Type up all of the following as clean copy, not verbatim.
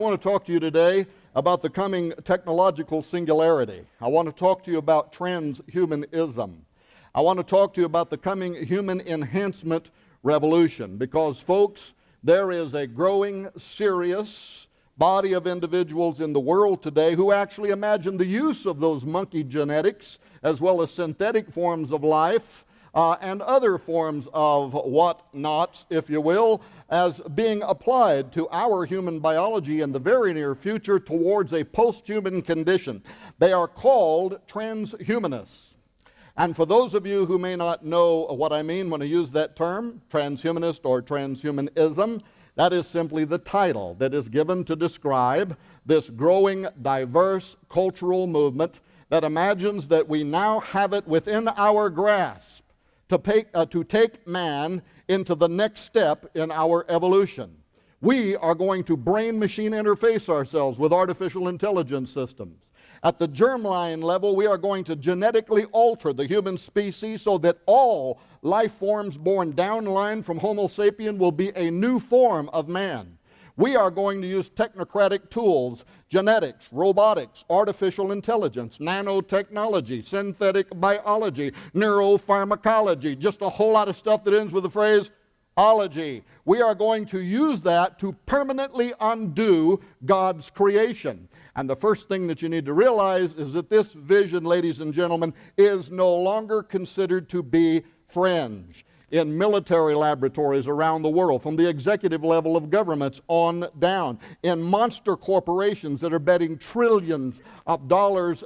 I want to talk to you today about the coming technological singularity. I want to talk to you about transhumanism. I want to talk to you about the coming human enhancement revolution because, folks, there is a growing, serious body of individuals in the world today who actually imagine the use of those monkey genetics as well as synthetic forms of life and other forms of whatnots, if you will, as being applied to our human biology in the very near future towards a post-human condition. They are called transhumanists. And for those of you who may not know what I mean when I use that term, transhumanist or transhumanism, that is simply the title that is given to describe this growing, diverse cultural movement that imagines that we now have it within our grasp to take man into the next step in our evolution. We are going to brain-machine interface ourselves with artificial intelligence systems. At the germline level, we are going to genetically alter the human species so that all life forms born downline from Homo sapien will be a new form of man. We are going to use technocratic tools, genetics, robotics, artificial intelligence, nanotechnology, synthetic biology, neuropharmacology, just a whole lot of stuff that ends with the phrase ology. We are going to use that to permanently undo God's creation. And the first thing that you need to realize is that this vision, ladies and gentlemen, is no longer considered to be fringe. In military laboratories around the world, from the executive level of governments on down, in monster corporations that are betting trillions of dollars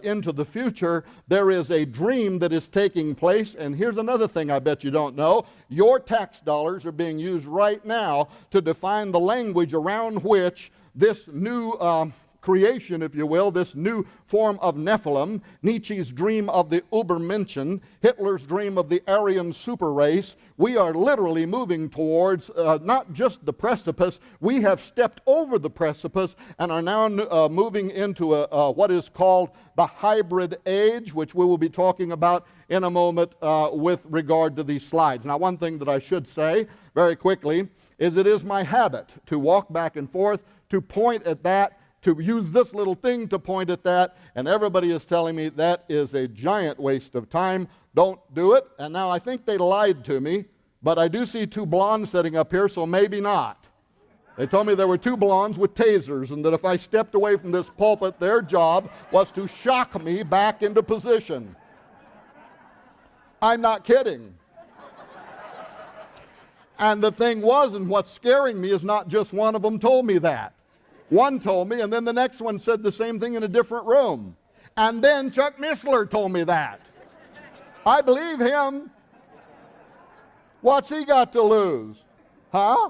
into the future, there is a dream that is taking place. And here's another thing I bet you don't know. Your tax dollars are being used right now to define the language around which this new creation, if you will, this new form of Nephilim, Nietzsche's dream of the Übermenschen, Hitler's dream of the Aryan super race, we are literally moving towards not just the precipice, we have stepped over the precipice and are now moving into what is called the hybrid age, which we will be talking about in a moment with regard to these slides. Now, one thing that I should say very quickly is it is my habit to walk back and forth, to point at that, to use this little thing to point at that, and everybody is telling me that is a giant waste of time. Don't do it. And now I think they lied to me, but I do see two blondes sitting up here, so maybe not. They told me there were two blondes with tasers, and that if I stepped away from this pulpit, their job was to shock me back into position. I'm not kidding. And the thing was, and what's scaring me is not just one of them told me that. One told me, and then the next one said the same thing in a different room. And then Chuck Missler told me that. I believe him. What's he got to lose? Huh?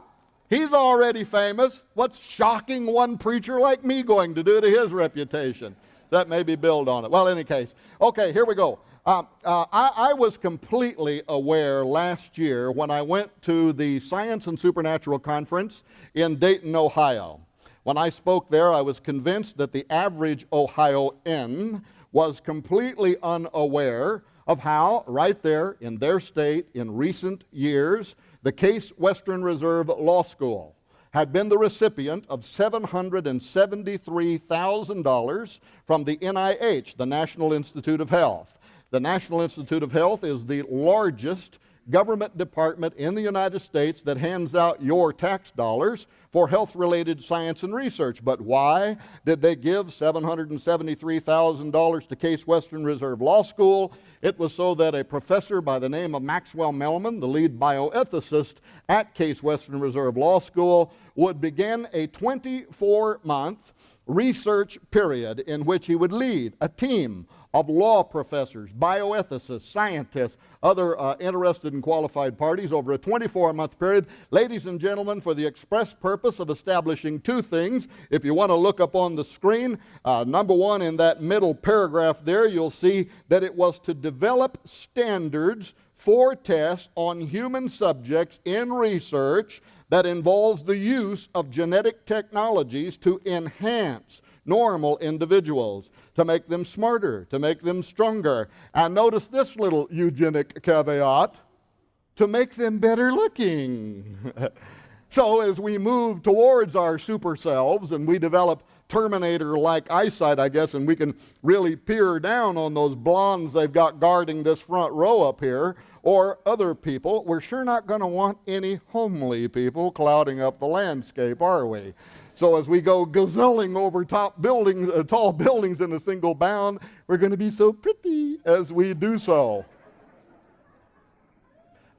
He's already famous. What's shocking one preacher like me going to do to his reputation? That maybe build on it. Well, in any case. Okay, here we go. I was completely aware last year when I went to the Science and Supernatural Conference in Dayton, Ohio. When I spoke there, I was convinced that the average Ohioan was completely unaware of how, right there in their state in recent years, the Case Western Reserve Law School had been the recipient of $773,000 from the NIH, the National Institute of Health. The National Institute of Health is the largest government department in the United States that hands out your tax dollars for health-related science and research. But why did they give $773,000 to Case Western Reserve Law School? It was so that a professor by the name of Maxwell Mellman, the lead bioethicist at Case Western Reserve Law School, would begin a 24-month research period in which he would lead a team of law professors, bioethicists, scientists, other interested and qualified parties over a 24-month period, ladies and gentlemen, for the express purpose of establishing two things. If you want to look up on the screen, number one, in that middle paragraph there, you'll see that it was to develop standards for tests on human subjects in research that involves the use of genetic technologies to enhance normal individuals, to make them smarter, to make them stronger. And notice this little eugenic caveat, to make them better looking. So as we move towards our super selves and we develop Terminator-like eyesight, I guess, and we can really peer down on those blondes they've got guarding this front row up here, or other people, we're sure not going to want any homely people clouding up the landscape, are we? So as we go gazilling over tall buildings in a single bound, we're going to be so pretty as we do so.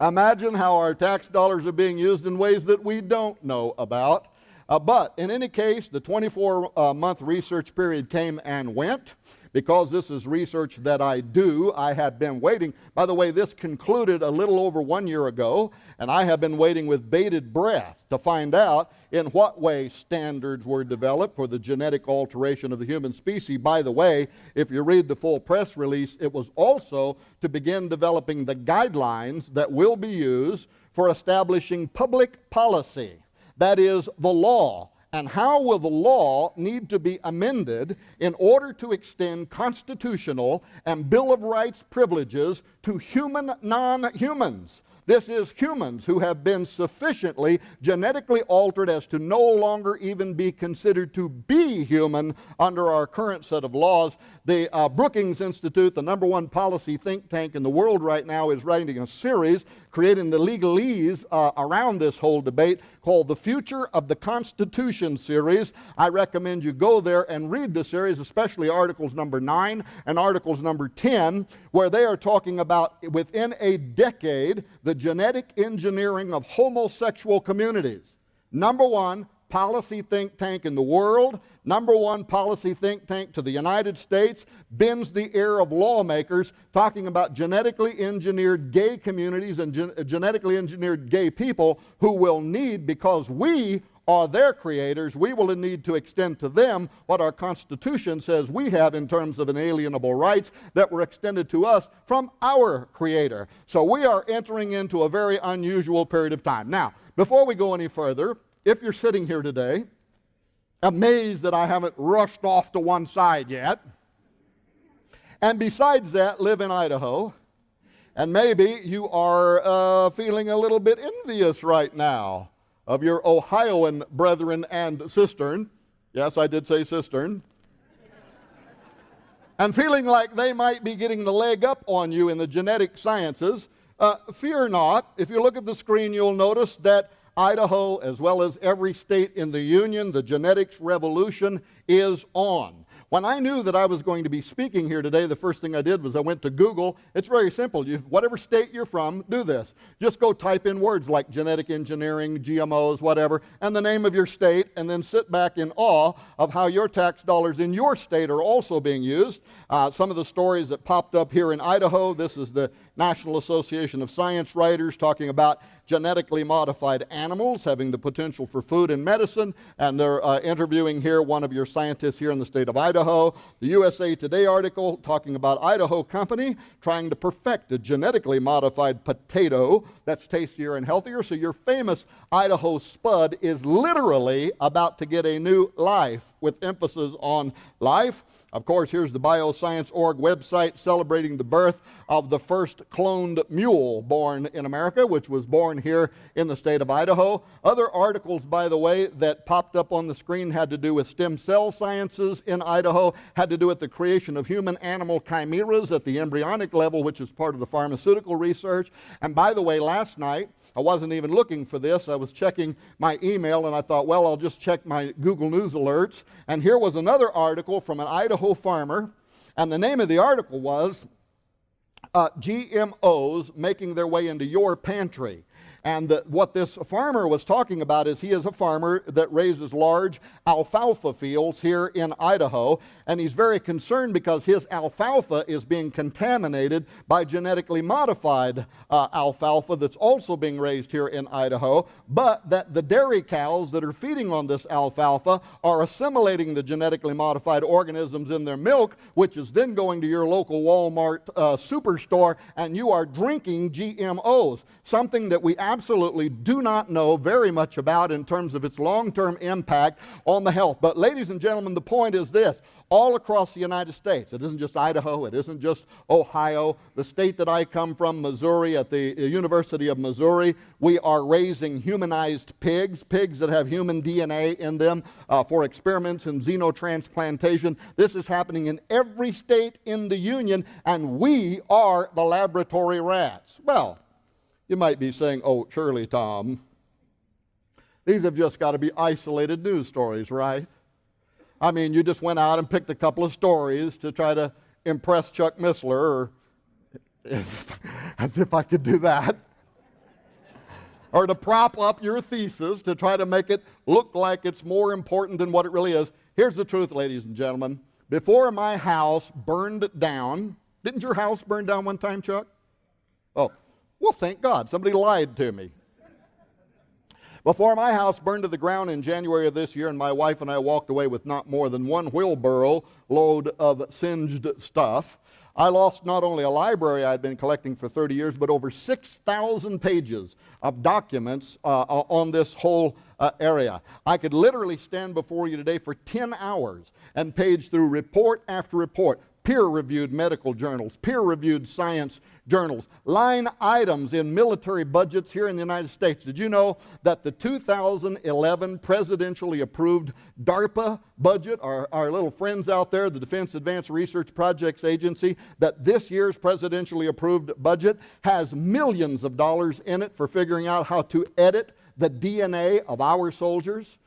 Imagine how our tax dollars are being used in ways that we don't know about. But in any case, the 24-month research period came and went. Because this is research that I do, I have been waiting. By the way, this concluded a little over 1 year ago, and I have been waiting with bated breath to find out in what way standards were developed for the genetic alteration of the human species. By the way, if you read the full press release, it was also to begin developing the guidelines that will be used for establishing public policy. That is, the law. And how will the law need to be amended in order to extend constitutional and Bill of Rights privileges to human non-humans? This is humans who have been sufficiently genetically altered as to no longer even be considered to be human under our current set of laws. The Brookings Institute, the #1 policy think tank in the world right now, is writing a series creating the legalese around this whole debate called The Future of the Constitution series. I recommend you go there and read the series, especially articles number 9 and articles number 10, where they are talking about, within a decade, the genetic engineering of homosexual communities. #1 policy think tank in the world, #1 policy think tank to the United States, bends the ear of lawmakers talking about genetically engineered gay communities and genetically engineered gay people who will need, because we are their creators, we will need to extend to them what our Constitution says we have in terms of inalienable rights that were extended to us from our Creator. So we are entering into a very unusual period of time. Now, before we go any further, if you're sitting here today, amazed that I haven't rushed off to one side yet, and besides that, live in Idaho, and maybe you are feeling a little bit envious right now of your Ohioan brethren and cistern. Yes, I did say cistern. And feeling like they might be getting the leg up on you in the genetic sciences, fear not. If you look at the screen, you'll notice that Idaho, as well as every state in the Union, the genetics revolution is on. When I knew that I was going to be speaking here today, the first thing I did was I went to Google. It's very simple. Whatever state you're from, do this. Just go type in words like genetic engineering, GMOs, whatever, and the name of your state, and then sit back in awe of how your tax dollars in your state are also being used. Some of the stories that popped up here in Idaho, this is the National Association of Science Writers talking about genetically modified animals having the potential for food and medicine, and they're interviewing here one of your scientists here in the state of Idaho. The USA Today article talking about Idaho company trying to perfect a genetically modified potato that's tastier and healthier. So your famous Idaho spud is literally about to get a new life, with emphasis on life. Of course, here's the Bioscience.org website celebrating the birth of the first cloned mule born in America, which was born here in the state of Idaho. Other articles, by the way, that popped up on the screen had to do with stem cell sciences in Idaho, had to do with the creation of human-animal chimeras at the embryonic level, which is part of the pharmaceutical research. And by the way, last night, I wasn't even looking for this. I was checking my email, and I thought, well, I'll just check my Google News alerts. And here was another article from an Idaho farmer, and the name of the article was GMOs Making Their Way into Your Pantry. And what this farmer was talking about is he is a farmer that raises large alfalfa fields here in Idaho, and he's very concerned because his alfalfa is being contaminated by genetically modified alfalfa that's also being raised here in Idaho, but that the dairy cows that are feeding on this alfalfa are assimilating the genetically modified organisms in their milk, which is then going to your local Walmart superstore, and you are drinking GMOs, something that we absolutely do not know very much about in terms of its long-term impact on the health. But ladies and gentlemen, the point is this. All across the United States, it isn't just Idaho, it isn't just Ohio, the state that I come from, Missouri, at the University of Missouri, we are raising humanized pigs that have human DNA in them for experiments in xenotransplantation. This is happening in every state in the Union, and we are the laboratory rats. Well, you might be saying, oh, surely, Tom, these have just got to be isolated news stories, right? I mean, you just went out and picked a couple of stories to try to impress Chuck Missler, or as if I could do that, or to prop up your thesis to try to make it look like it's more important than what it really is. Here's the truth, ladies and gentlemen. Before my house burned down, didn't your house burn down one time, Chuck? Oh, well, thank God. Somebody lied to me. Before my house burned to the ground in January of this year, and my wife and I walked away with not more than one wheelbarrow load of singed stuff, I lost not only a library I'd been collecting for 30 years, but over 6,000 pages of documents on this whole area. I could literally stand before you today for 10 hours and page through report after report, peer-reviewed medical journals, peer-reviewed science journals, line items in military budgets here in the United States. Did you know that the 2011 presidentially approved DARPA budget, our little friends out there, the Defense Advanced Research Projects Agency, that this year's presidentially approved budget has millions of dollars in it for figuring out how to edit the DNA of our soldiers?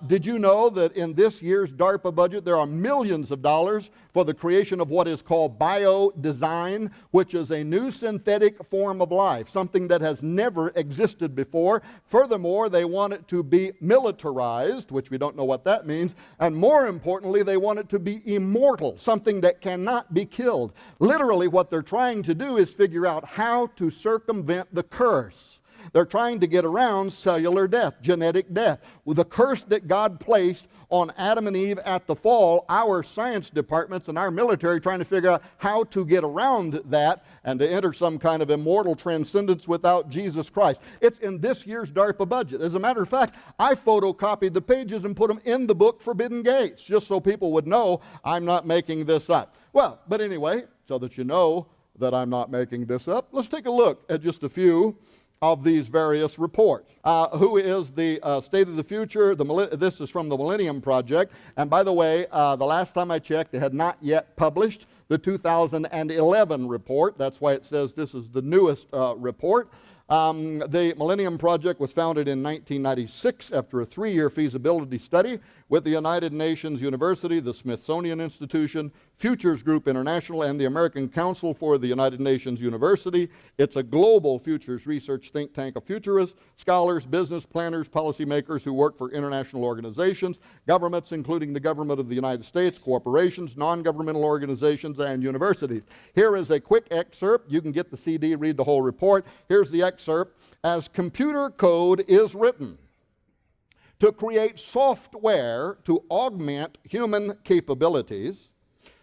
Did you know that in this year's DARPA budget there are millions of dollars for the creation of what is called biodesign, which is a new synthetic form of life, something that has never existed before. Furthermore, they want it to be militarized, which we don't know what that means, and more importantly, they want it to be immortal, something that cannot be killed. Literally, what they're trying to do is figure out how to circumvent the curse. They're trying to get around cellular death, genetic death. With the curse that God placed on Adam and Eve at the fall, our science departments and our military trying to figure out how to get around that and to enter some kind of immortal transcendence without Jesus Christ. It's in this year's DARPA budget. As a matter of fact, I photocopied the pages and put them in the book Forbidden Gates, just so people would know I'm not making this up. Well, but anyway, so that you know that I'm not making this up, let's take a look at just a few of these various reports. Who is the State of the Future? This is from the Millennium Project. And by the way, the last time I checked, they had not yet published the 2011 report. That's why it says this is the newest report. The Millennium Project was founded in 1996 after a 3-year feasibility study with the United Nations University, the Smithsonian Institution, Futures Group International, and the American Council for the United Nations University. It's a global futures research think tank of futurists, scholars, business planners, policymakers who work for international organizations, governments including the government of the United States, corporations, non-governmental organizations, and universities. Here is a quick excerpt. You can get the CD, read the whole report. Here's the excerpt. As computer code is written to create software to augment human capabilities,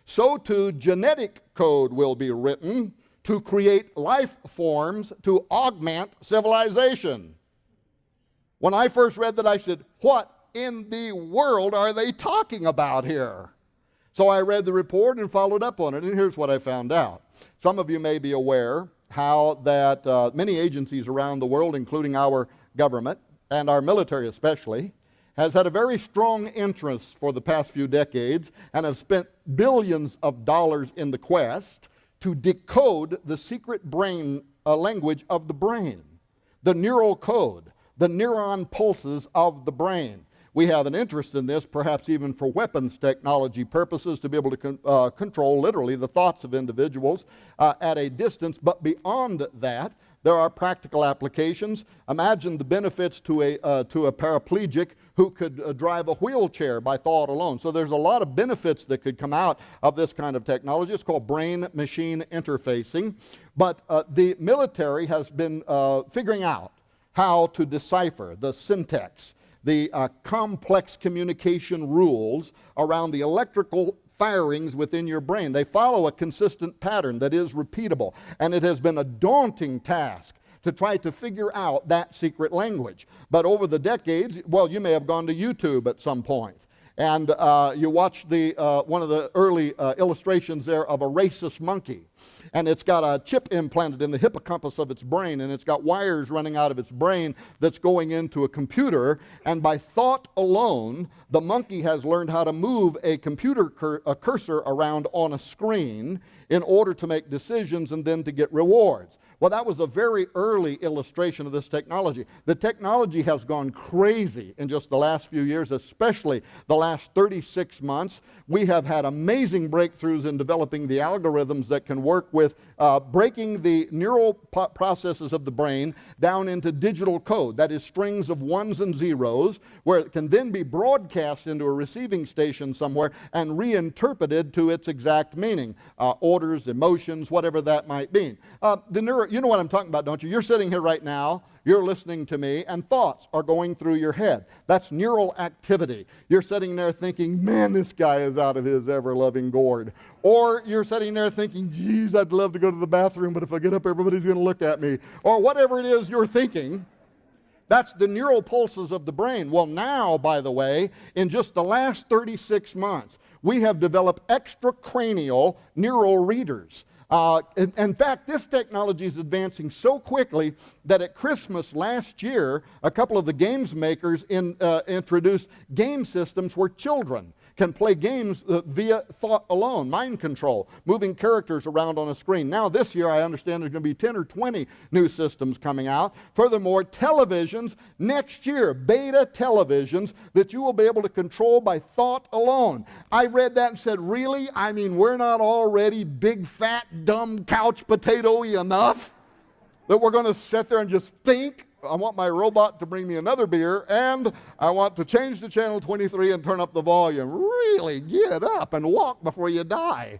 so too genetic code will be written to create life forms to augment civilization. When I first read that, I said, what in the world are they talking about here? So I read the report and followed up on it, and here's what I found out. Some of you may be aware how that many agencies around the world, including our government, and our military especially, has had a very strong interest for the past few decades and have spent billions of dollars in the quest to decode the secret brain language of the brain, the neural code, the neuron pulses of the brain. We have an interest in this, perhaps even for weapons technology purposes, to be able to control literally the thoughts of individuals at a distance. But beyond that, there are practical applications. Imagine the benefits to a paraplegic who could drive a wheelchair by thought alone. So there's a lot of benefits that could come out of this kind of technology. It's called brain-machine interfacing. But the military has been figuring out how to decipher the syntax, the complex communication rules around the electrical firings within your brain. They follow a consistent pattern that is repeatable. And it has been a daunting task to try to figure out that secret language. But over the decades, well, you may have gone to YouTube at some point, and you watched one of the early illustrations there of a rhesus monkey. And it's got a chip implanted in the hippocampus of its brain, and it's got wires running out of its brain that's going into a computer. And by thought alone, the monkey has learned how to move a computer cursor around on a screen in order to make decisions and then to get rewards. Well, that was a very early illustration of this technology. The technology has gone crazy in just the last few years, especially the last 36 months. We have had amazing breakthroughs in developing the algorithms that can work with breaking the neural processes of the brain down into digital code. That is strings of ones and zeros, where it can then be broadcast into a receiving station somewhere and reinterpreted to its exact meaning. Orders, emotions, whatever that might be. You know what I'm talking about, don't you? You're sitting here right now, you're listening to me, and thoughts are going through your head. That's neural activity. You're sitting there thinking, man, this guy is out of his ever-loving gourd. Or you're sitting there thinking, geez, I'd love to go to the bathroom, but if I get up, everybody's going to look at me. Or whatever it is you're thinking. That's the neural pulses of the brain. Well, now, by the way, in just the last 36 months, we have developed extracranial neural readers. In fact, this technology is advancing so quickly that at Christmas last year, a couple of the games makers introduced game systems where children can play games via thought alone, mind control, moving characters around on a screen. Now this year, I understand there's going to be 10 or 20 new systems coming out. Furthermore, televisions, next year, beta televisions that you will be able to control by thought alone. I read that and said, really? I mean, we're not already big, fat, dumb, couch potato-y enough that we're going to sit there and just think? I want my robot to bring me another beer, and I want to change to channel 23 and turn up the volume. Really, get up and walk before you die.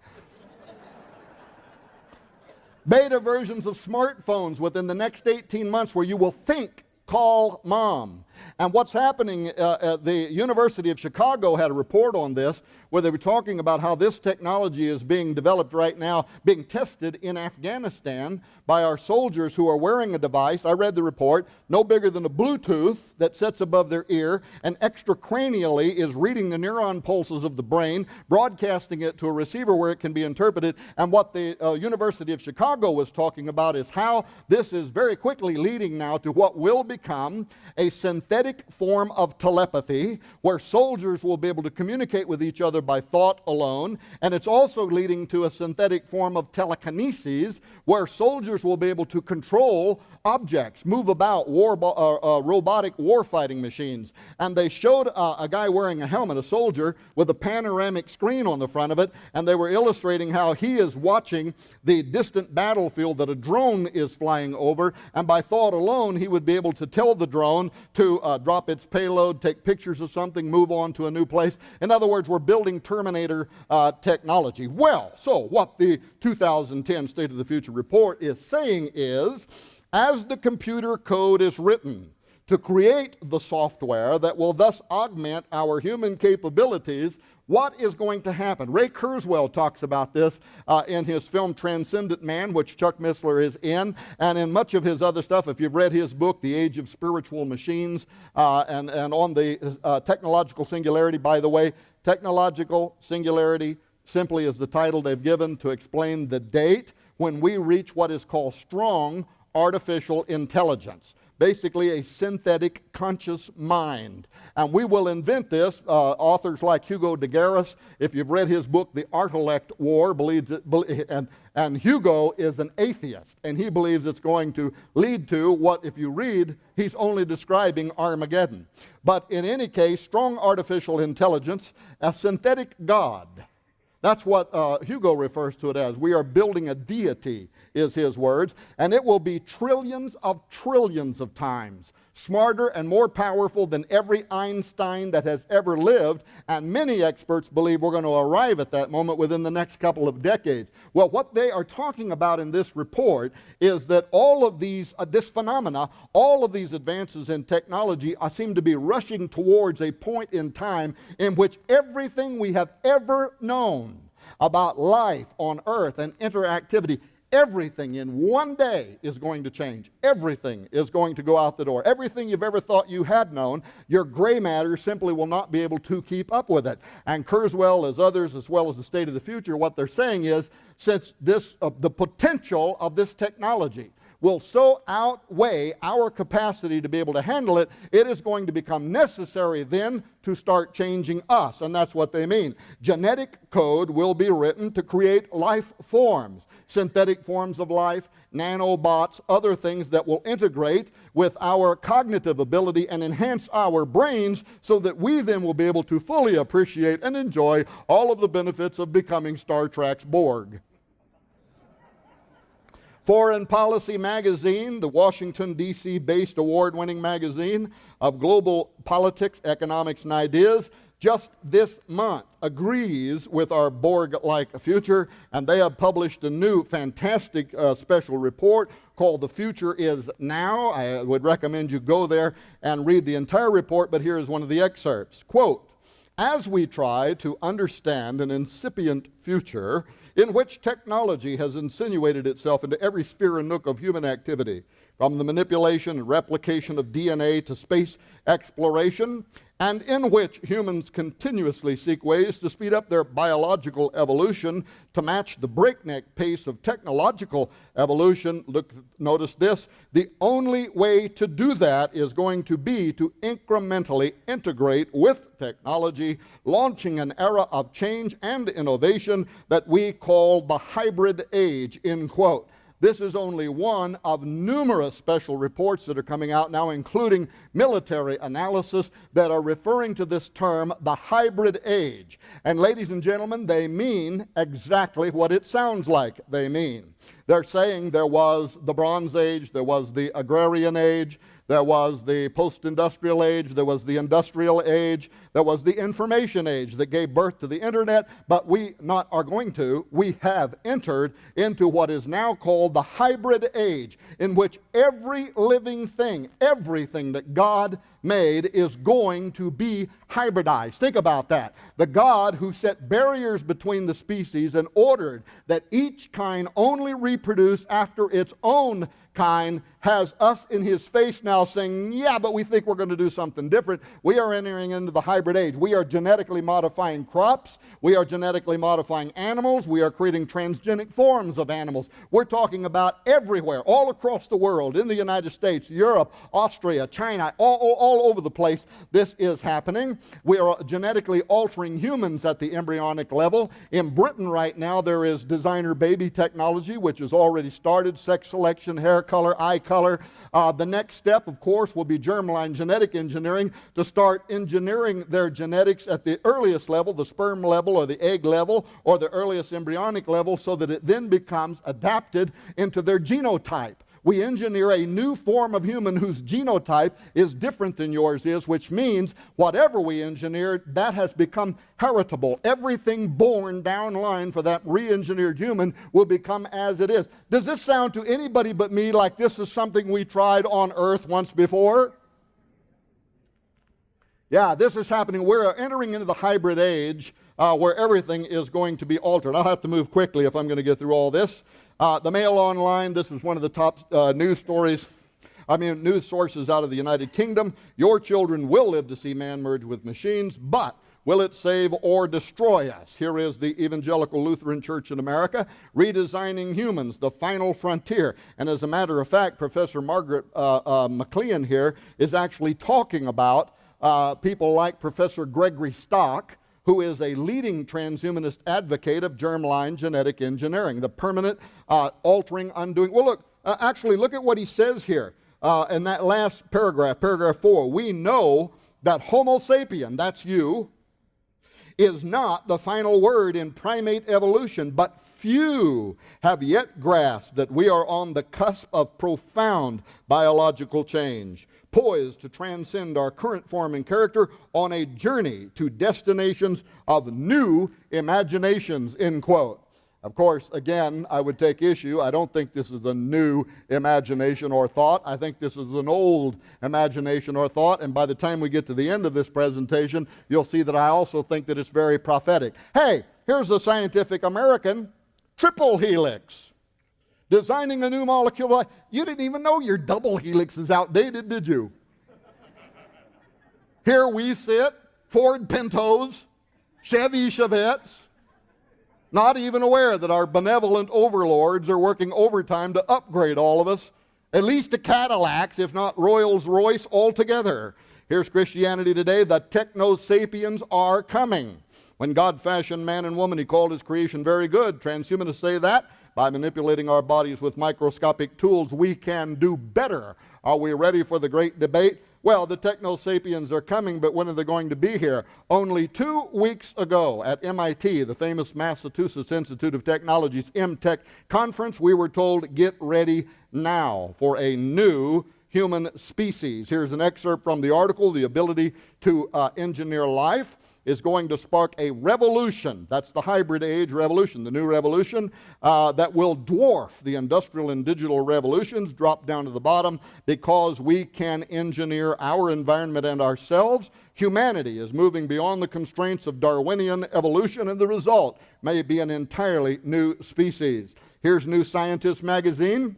Beta versions of smartphones within the next 18 months where you will think, call mom. And what's happening, the University of Chicago had a report on this where they were talking about how this technology is being developed right now, being tested in Afghanistan by our soldiers who are wearing a device. I read the report, no bigger than a Bluetooth that sits above their ear and extracranially is reading the neuron pulses of the brain, broadcasting it to a receiver where it can be interpreted. And what the University of Chicago was talking about is how this is very quickly leading now to what will become a synthetic form of telepathy where soldiers will be able to communicate with each other by thought alone, and it's also leading to a synthetic form of telekinesis where soldiers will be able to control objects, move about, robotic warfighting machines. And they showed a guy wearing a helmet, a soldier, with a panoramic screen on the front of it, and they were illustrating how he is watching the distant battlefield that a drone is flying over, and by thought alone he would be able to tell the drone to drop its payload, take pictures of something, move on to a new place. In other words, we're building Terminator technology. Well, so what the 2010 State of the Future report is saying is, as the computer code is written to create the software that will thus augment our human capabilities, what is going to happen? Ray Kurzweil talks about this in his film Transcendent Man, which Chuck Missler is in, and in much of his other stuff. If you've read his book, The Age of Spiritual Machines, and on the technological singularity, by the way, technological singularity simply is the title they've given to explain the date when we reach what is called strong artificial intelligence. Basically a synthetic conscious mind. And we will invent this. Authors like Hugo de Garis, if you've read his book, The Artilect War, believes it, and Hugo is an atheist, and he believes it's going to lead to what, if you read, he's only describing Armageddon. But in any case, strong artificial intelligence, a synthetic God. That's what Hugo refers to it as. We are building a deity, is his words, and it will be trillions of times smarter and more powerful than every Einstein that has ever lived, and many experts believe we're going to arrive at that moment within the next couple of decades. Well, what they are talking about in this report is that all of these, this phenomena, all of these advances in technology seem to be rushing towards a point in time in which everything we have ever known about life on earth and interactivity, Everything in one day is going to change. Everything is going to go out the door. Everything you've ever thought you had known, your gray matter simply will not be able to keep up with it. And Kurzweil, as others, as well as the State of the Future, what they're saying is, since the potential of this technology will so outweigh our capacity to be able to handle it, it is going to become necessary then to start changing us. And that's what they mean. Genetic code will be written to create life forms, synthetic forms of life, nanobots, other things that will integrate with our cognitive ability and enhance our brains so that we then will be able to fully appreciate and enjoy all of the benefits of becoming Star Trek's Borg. Foreign Policy magazine, the Washington, D.C. based award-winning magazine of global politics, economics, and ideas, just this month agrees with our Borg-like future, and they have published a new fantastic special report called The Future Is Now. I would recommend you go there and read the entire report, but here is one of the excerpts. Quote, "As we try to understand an incipient future in which technology has insinuated itself into every sphere and nook of human activity, from the manipulation and replication of DNA to space exploration, and in which humans continuously seek ways to speed up their biological evolution to match the breakneck pace of technological evolution." Notice this, the only way to do that is going to be to incrementally integrate with technology, launching an era of change and innovation that we call the hybrid age, end quote. This is only one of numerous special reports that are coming out now, including military analysis that are referring to this term, the hybrid age. And ladies and gentlemen, they mean exactly what it sounds like they mean. They're saying there was the Bronze Age, there was the Agrarian Age, there was the post-industrial age, there was the industrial age, there was the information age that gave birth to the internet, but we have entered into what is now called the hybrid age, in which every living thing, everything that God made is going to be hybridized. Think about that. The God who set barriers between the species and ordered that each kind only reproduce after its own kind has us in his face now saying, yeah, but we think we're going to do something different. We are entering into the hybrid age. We are genetically modifying crops. We are genetically modifying animals. We are creating transgenic forms of animals. We're talking about everywhere, all across the world, in the United States, Europe, Austria, China, all over the place. This is happening. We are genetically altering humans at the embryonic level. In Britain right now, there is designer baby technology, which has already started, sex selection, hair color, eye color. The next step, of course, will be germline genetic engineering to start engineering their genetics at the earliest level, the sperm level or the egg level or the earliest embryonic level, so that it then becomes adapted into their genotype. We engineer a new form of human whose genotype is different than yours is, which means whatever we engineered, that has become heritable. Everything born down line for that re-engineered human will become as it is. Does this sound to anybody but me like this is something we tried on Earth once before? Yeah, this is happening. We're entering into the hybrid age where everything is going to be altered. I'll have to move quickly if I'm going to get through all this. The Mail Online, this was one of the top news sources out of the United Kingdom. Your children will live to see man merge with machines, but will it save or destroy us? Here is the Evangelical Lutheran Church in America, Redesigning Humans, the Final Frontier. And as a matter of fact, Professor Margaret McLean here is actually talking about people like Professor Gregory Stock, who is a leading transhumanist advocate of germline genetic engineering, the permanent altering, undoing. Well, look, actually, look at what he says here in that last paragraph, paragraph 4. We know that Homo sapien, that's you, is not the final word in primate evolution, but few have yet grasped that we are on the cusp of profound biological change, poised to transcend our current form and character on a journey to destinations of new imaginations, end quote. Of course, again, I would take issue. I don't think this is a new imagination or thought. I think this is an old imagination or thought, and by the time we get to the end of this presentation, you'll see that I also think that it's very prophetic. Hey, here's a Scientific American, triple helix. designing a new molecule of life. You didn't even know your double helix is outdated, did you? Here we sit, Ford Pintos, Chevy Chevettes, not even aware that our benevolent overlords are working overtime to upgrade all of us, at least to Cadillacs, if not Rolls-Royce altogether. Here's Christianity today. The techno-sapiens are coming. When God fashioned man and woman, he called his creation very good. Transhumanists say that by manipulating our bodies with microscopic tools, we can do better. Are we ready for the great debate? Well, the techno-sapiens are coming, but when are they going to be here? Only 2 weeks ago at MIT, the famous Massachusetts Institute of Technology's MTech conference, we were told, get ready now for a new human species. Here's an excerpt from the article. The ability to engineer life is going to spark a revolution. That's the hybrid age revolution, the new revolution that will dwarf the industrial and digital revolutions, drop down to the bottom, because we can engineer our environment and ourselves. Humanity is moving beyond the constraints of Darwinian evolution, and the result may be an entirely new species. Here's New Scientist magazine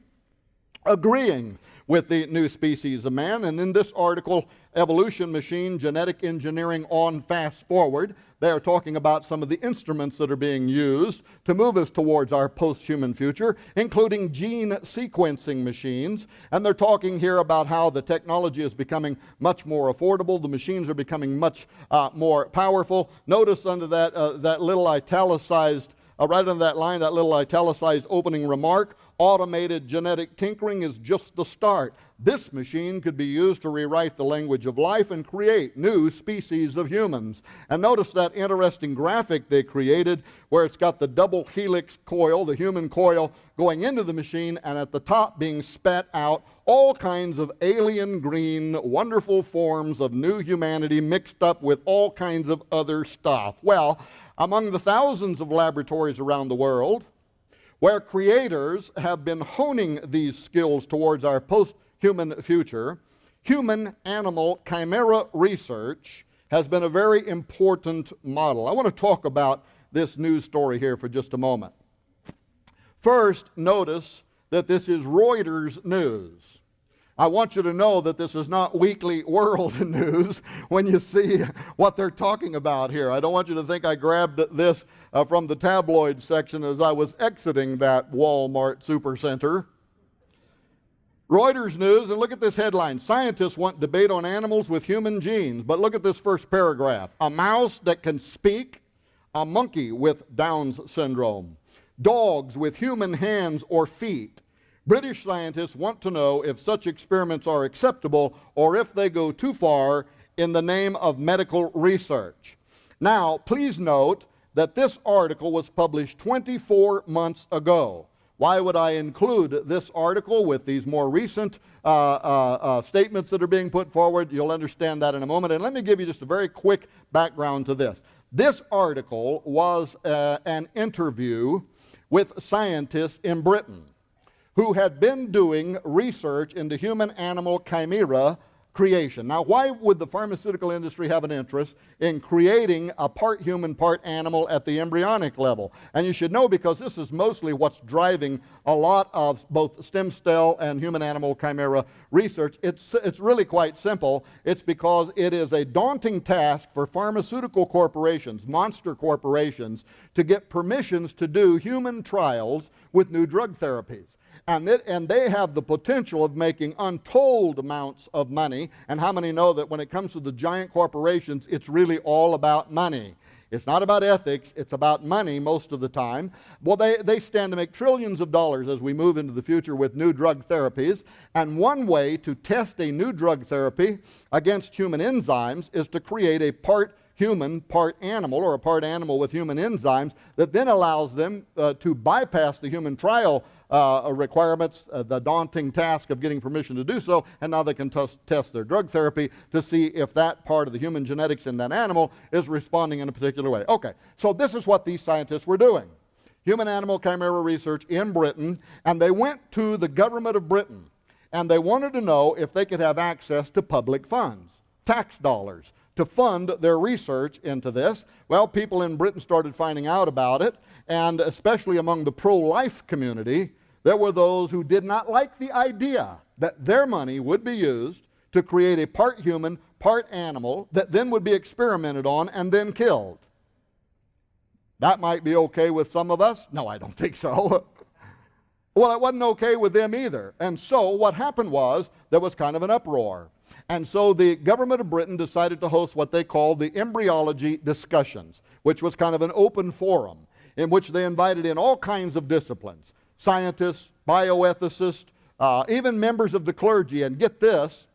agreeing with the new species of man. And in this article, Evolution Machine, Genetic Engineering on Fast Forward, they are talking about some of the instruments that are being used to move us towards our post-human future, including gene sequencing machines. And they're talking here about how the technology is becoming much more affordable. The machines are becoming much more powerful. Notice under that little italicized, right under that line, that little italicized opening remark, automated genetic tinkering is just the start. This machine could be used to rewrite the language of life and create new species of humans. And notice that interesting graphic they created where it's got the double helix coil, the human coil, going into the machine, and at the top being spat out all kinds of alien green, wonderful forms of new humanity mixed up with all kinds of other stuff. Well, among the thousands of laboratories around the world where creators have been honing these skills towards our post-human future, human-animal chimera research has been a very important model. I want to talk about this news story here for just a moment. First, notice that this is Reuters news. I want you to know that this is not Weekly World News when you see what they're talking about here. I don't want you to think I grabbed this from the tabloid section as I was exiting that Walmart supercenter. Reuters News, and look at this headline. Scientists want debate on animals with human genes. But look at this first paragraph. A mouse that can speak, a monkey with Down's syndrome, dogs with human hands or feet. British scientists want to know if such experiments are acceptable or if they go too far in the name of medical research. Now, please note that this article was published 24 months ago. Why would I include this article with these more recent statements that are being put forward? You'll understand that in a moment. And let me give you just a very quick background to this. This article was an interview with scientists in Britain who had been doing research into human-animal chimera creation. Now, why would the pharmaceutical industry have an interest in creating a part human, part animal at the embryonic level? And you should know, because this is mostly what's driving a lot of both stem cell and human-animal chimera research. It's really quite simple. It's because it is a daunting task for pharmaceutical corporations, monster corporations, to get permissions to do human trials with new drug therapies. And they have the potential of making untold amounts of money. And how many know that when it comes to the giant corporations, it's really all about money? It's not about ethics, it's about money most of the time. Well, they stand to make trillions of dollars as we move into the future with new drug therapies. And one way to test a new drug therapy against human enzymes is to create a part human, part animal, or a part animal with human enzymes that then allows them to bypass the human trial requirements, the daunting task of getting permission to do so, and now they can test their drug therapy to see if that part of the human genetics in that animal is responding in a particular way. Okay, so this is what these scientists were doing. Human-animal chimera research in Britain, and they went to the government of Britain, and they wanted to know if they could have access to public funds, tax dollars, to fund their research into this. Well, people in Britain started finding out about it, and especially among the pro-life community, there were those who did not like the idea that their money would be used to create a part human, part animal that then would be experimented on and then killed. That might be okay with some of us. No, I don't think so. Well, it wasn't okay with them either. And so what happened was there was kind of an uproar. And so the government of Britain decided to host what they called the embryology discussions, which was kind of an open forum in which they invited in all kinds of disciplines, scientists, bioethicists, even members of the clergy. And get this,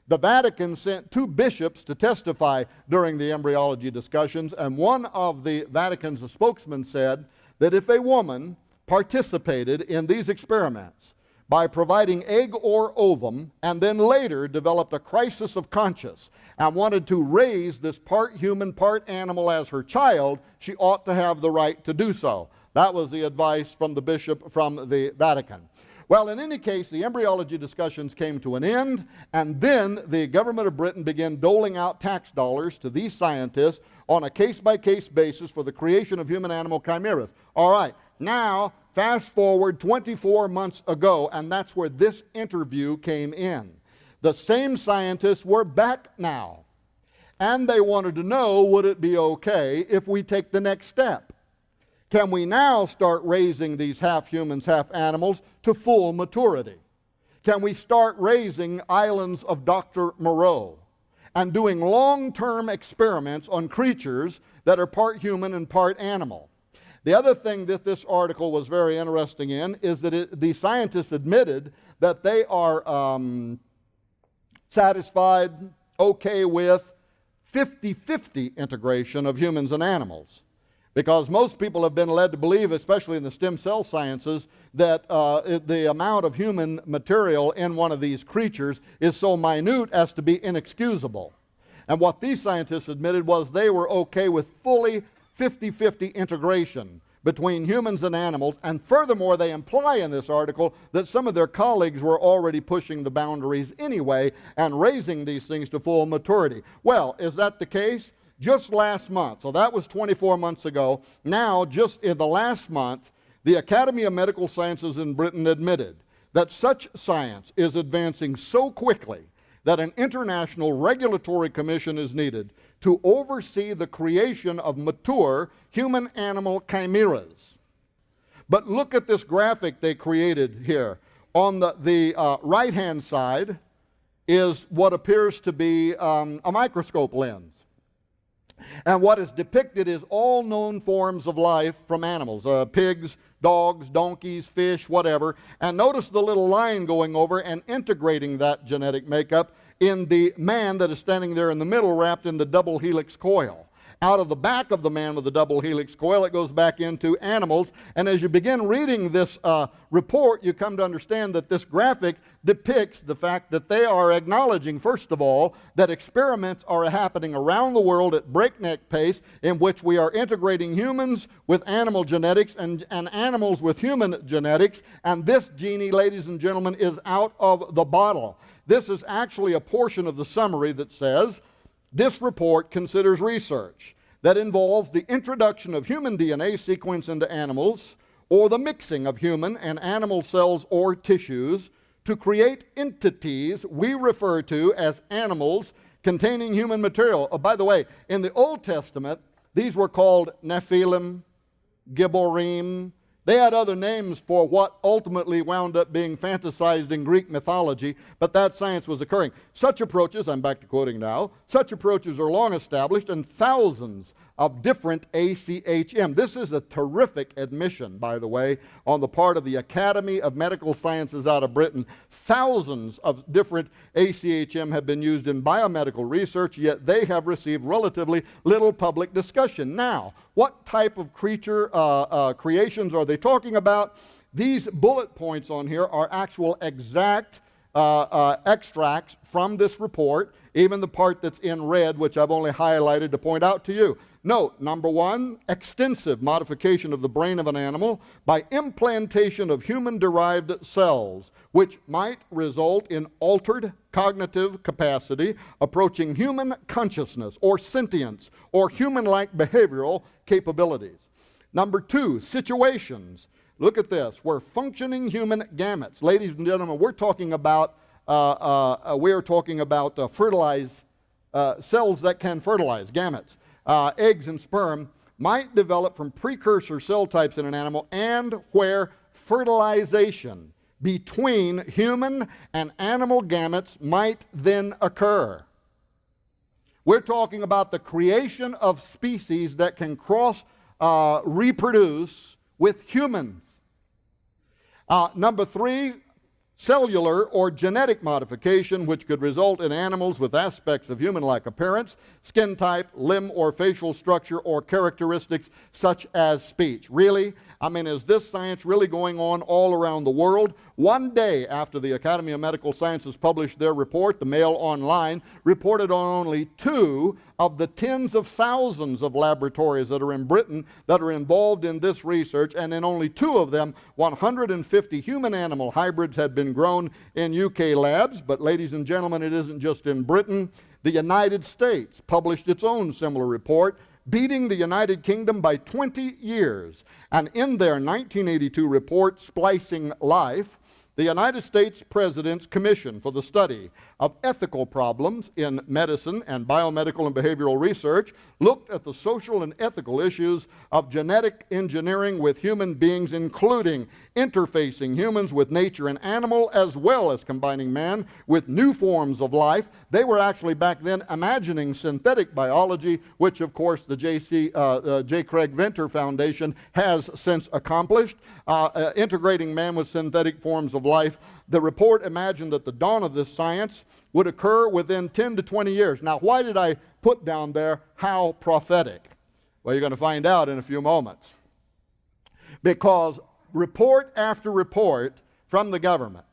the Vatican sent 2 bishops to testify during the embryology discussions, and one of the Vatican's spokesmen said that if a woman participated in these experiments by providing egg or ovum and then later developed a crisis of conscience and wanted to raise this part human, part animal as her child, she ought to have the right to do so. That was the advice from the bishop from the Vatican. Well, in any case, the embryology discussions came to an end, and then the government of Britain began doling out tax dollars to these scientists on a case-by-case basis for the creation of human-animal chimeras. All right, now fast forward 24 months ago, and that's where this interview came in. The same scientists were back now, and they wanted to know, would it be okay if we take the next step? Can we now start raising these half humans, half animals to full maturity? Can we start raising islands of Dr. Moreau and doing long-term experiments on creatures that are part human and part animal? The other thing that this article was very interesting in is that the scientists admitted that they are satisfied, okay with 50-50 integration of humans and animals. Because most people have been led to believe, especially in the stem cell sciences, that the amount of human material in one of these creatures is so minute as to be inexcusable. And what these scientists admitted was they were okay with fully 50-50 integration between humans and animals, and furthermore they imply in this article that some of their colleagues were already pushing the boundaries anyway and raising these things to full maturity. Well, is that the case? Just last month, so that was 24 months ago, now just in the last month, the Academy of Medical Sciences in Britain admitted that such science is advancing so quickly that an international regulatory commission is needed to oversee the creation of mature human-animal chimeras. But look at this graphic they created here. On the right-hand side is what appears to be a microscope lens. And what is depicted is all known forms of life from animals, pigs, dogs, donkeys, fish, whatever. And notice the little line going over and integrating that genetic makeup in the man that is standing there in the middle wrapped in the double helix coil. Out of the back of the man with the double helix coil, it goes back into animals. And as you begin reading this report, you come to understand that this graphic depicts the fact that they are acknowledging, first of all, that experiments are happening around the world at breakneck pace in which we are integrating humans with animal genetics and animals with human genetics. And this genie, ladies and gentlemen, is out of the bottle. This is actually a portion of the summary that says, this report considers research that involves the introduction of human DNA sequence into animals or the mixing of human and animal cells or tissues to create entities we refer to as animals containing human material. Oh, by the way, in the Old Testament, these were called Nephilim, Gibborim. They had other names for what ultimately wound up being fantasized in Greek mythology, but that science was occurring. Such approaches, I'm back to quoting now, such approaches are long established and thousands of different ACHM. This is a terrific admission, by the way, on the part of the Academy of Medical Sciences out of Britain. Thousands of different ACHM have been used in biomedical research, yet they have received relatively little public discussion. Now, what type of creature creations are they talking about? These bullet points on here are actual exact extracts from this report, even the part that's in red, which I've only highlighted to point out to you. Note, number one, extensive modification of the brain of an animal by implantation of human-derived cells, which might result in altered cognitive capacity approaching human consciousness or sentience or human-like behavioral capabilities. Number two, situations Look at this. Where functioning human gametes, ladies and gentlemen, we're talking about fertilized cells that can fertilize, gametes, eggs and sperm, might develop from precursor cell types in an animal, and where fertilization between human and animal gametes might then occur. We're talking about the creation of species that can reproduce with humans. Number 3, cellular or genetic modification, which could result in animals with aspects of human-like appearance, skin type, limb or facial structure, or characteristics such as speech. Really? I mean, is this science really going on all around the world? One day after the Academy of Medical Sciences published their report, the Mail Online reported on only 2 of the tens of thousands of laboratories that are in Britain that are involved in this research, and in only 2 of them, 150 human-animal hybrids had been grown in UK labs. But ladies and gentlemen, it isn't just in Britain. The United States published its own similar report, beating the United Kingdom by 20 years. And in their 1982 report, Splicing Life, the United States President's Commission for the Study of Ethical Problems in Medicine and Biomedical and Behavioral Research looked at the social and ethical issues of genetic engineering with human beings, including interfacing humans with nature and animal, as well as combining man with new forms of life. They were actually back then imagining synthetic biology, which of course the J. Craig Venter Foundation has since accomplished, integrating man with synthetic forms of life. The report imagined that the dawn of this science would occur within 10 to 20 years. Now, why did I put down there how prophetic? Well, you're going to find out in a few moments. Because report after report from the government,